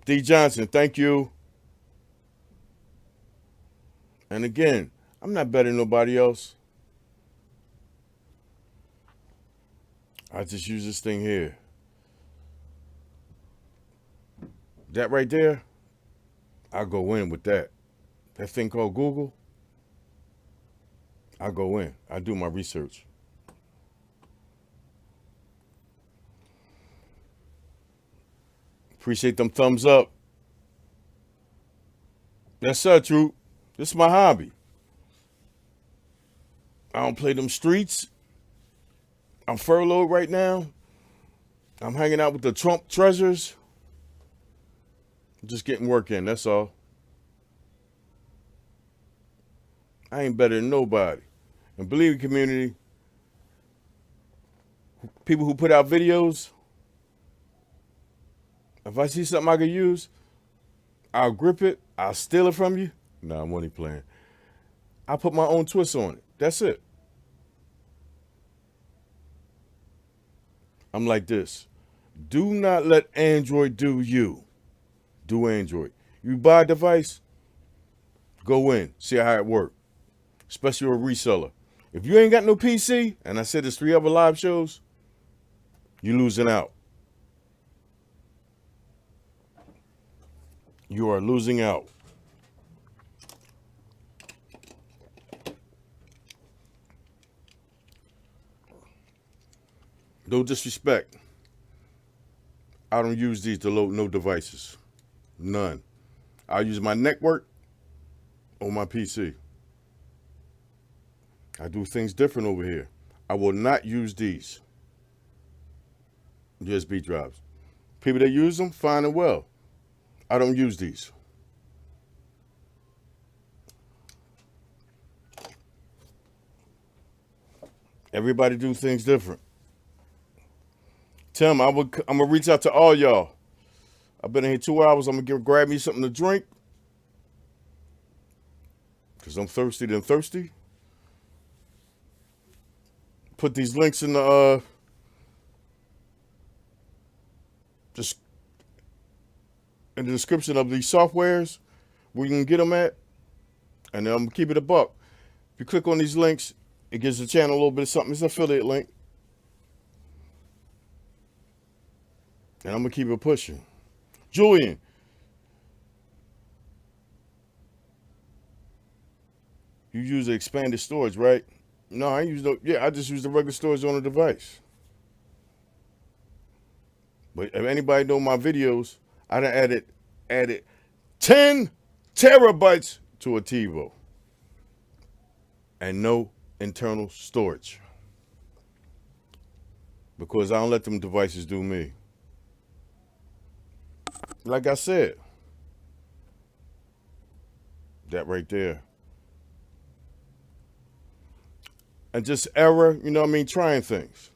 D. Johnson, thank you. And again, I'm not better than nobody else. I just use this thing here. That right there, I go in with that. That thing called Google, I go in. I do my research. Appreciate them thumbs up. Yes, sir, Troop. This is my hobby. I don't play them streets. I'm furloughed right now. I'm hanging out with the Trump treasures. I'm just getting work in, that's all. I ain't better than nobody. And believe me, community, people who put out videos, if I see something I can use, I'll grip it, I'll steal it from you. Nah, I'm only playing. I put my own twist on it. That's it. I'm like this. Do not let Android do you. Do Android. You buy a device, go in, see how it works. Especially a reseller. If you ain't got no PC, and I said there's 3 other live shows, you're losing out. You are losing out. No disrespect. I don't use these to load no devices. None. I use my network on my PC. I do things different over here. I will not use these USB drives. People that use them, fine and well. I don't use these. Everybody do things different. Tim, I'm gonna reach out to all y'all. I've been in here 2 hours. I'm gonna grab me something to drink. Cause I'm thirsty than thirsty. Put these links in the just in the description of these softwares where you can get them at. And then I'm gonna keep it a buck. If you click on these links, it gives the channel a little bit of something. It's an affiliate link. And I'm gonna keep it pushing. Julian. You use the expanded storage, right? No, I use I just use the regular storage on the device. But if anybody know my videos, I done added 10 terabytes to a TiVo. And no internal storage. Because I don't let them devices do me. Like I said, that right there. And just error, you know what I mean, trying things.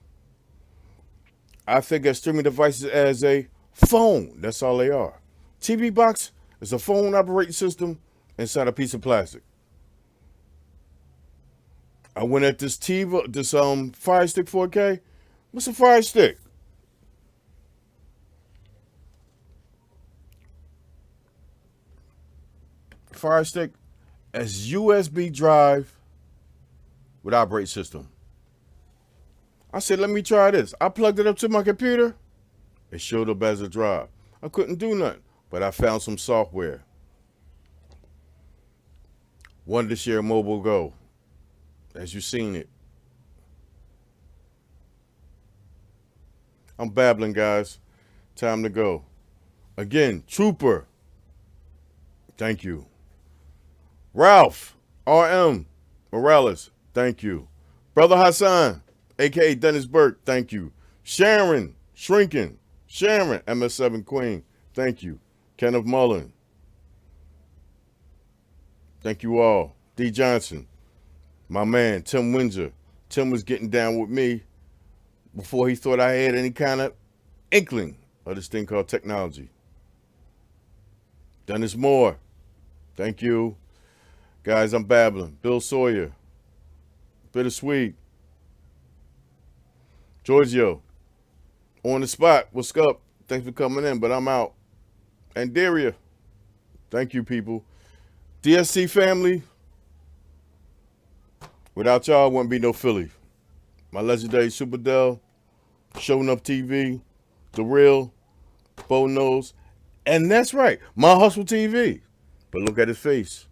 I think of streaming devices as a phone. That's all they are. TV box is a phone operating system inside a piece of plastic. I went at this TiVo, this Firestick 4K. What's a Firestick? Firestick as USB drive with operating system. I said, let me try this. I plugged it up to my computer. It showed up as a drive. I couldn't do nothing. But I found some software. Wondershare Mobile Go. As you've seen it. I'm babbling, guys. Time to go. Again, Trooper. Thank you. Ralph. RM. Morales. Thank you. Brother Hassan. A.K.A. Dennis Burke. Thank you. Sharon. Shrinking. Sharon. MS7 Queen. Thank you. Kenneth Mullen. Thank you all. D. Johnson. My man, Tim Windsor. Tim was getting down with me before he thought I had any kind of inkling of this thing called technology. Dennis Moore. Thank you. Guys, I'm babbling. Bill Sawyer. Bittersweet. Giorgio. On the spot. What's up? Thanks for coming in, but I'm out. And Daria. Thank you, people. DSC family. Without y'all, wouldn't be no Philly. My legendary Super Dell, Showing Up TV, The Real, Bo Knows, and that's right, My Hustle TV. But look at his face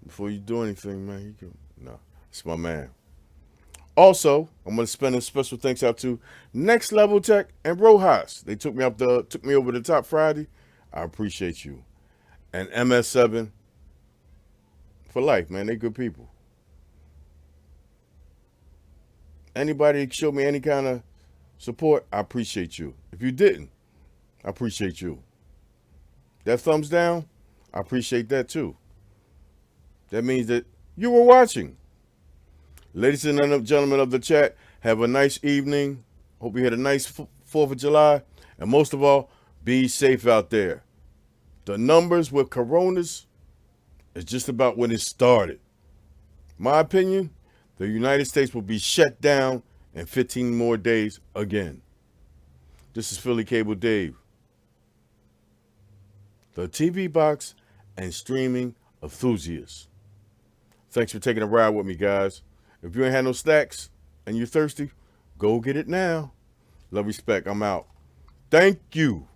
before you do anything, man. No, it's my man. Also, I'm gonna spend a special thanks out to NxTLvLTech and RoHas. They took me over the top Friday. I appreciate you. And MS7 for life, man. They good people. Anybody show me any kind of support, I appreciate you. If you didn't, I appreciate you. That thumbs down, I appreciate that too. That means that you were watching. Ladies and gentlemen of the chat, have a nice evening. Hope you had a nice 4th of July. And most of all, be safe out there. The numbers with coronas is just about when it started. My opinion, the United States will be shut down in 15 more days again. This is Philly Cable Dave, the TV box and streaming enthusiast. Thanks for taking a ride with me, guys. If you ain't had no stacks and you're thirsty, go get it now. Love, respect. I'm out. Thank you.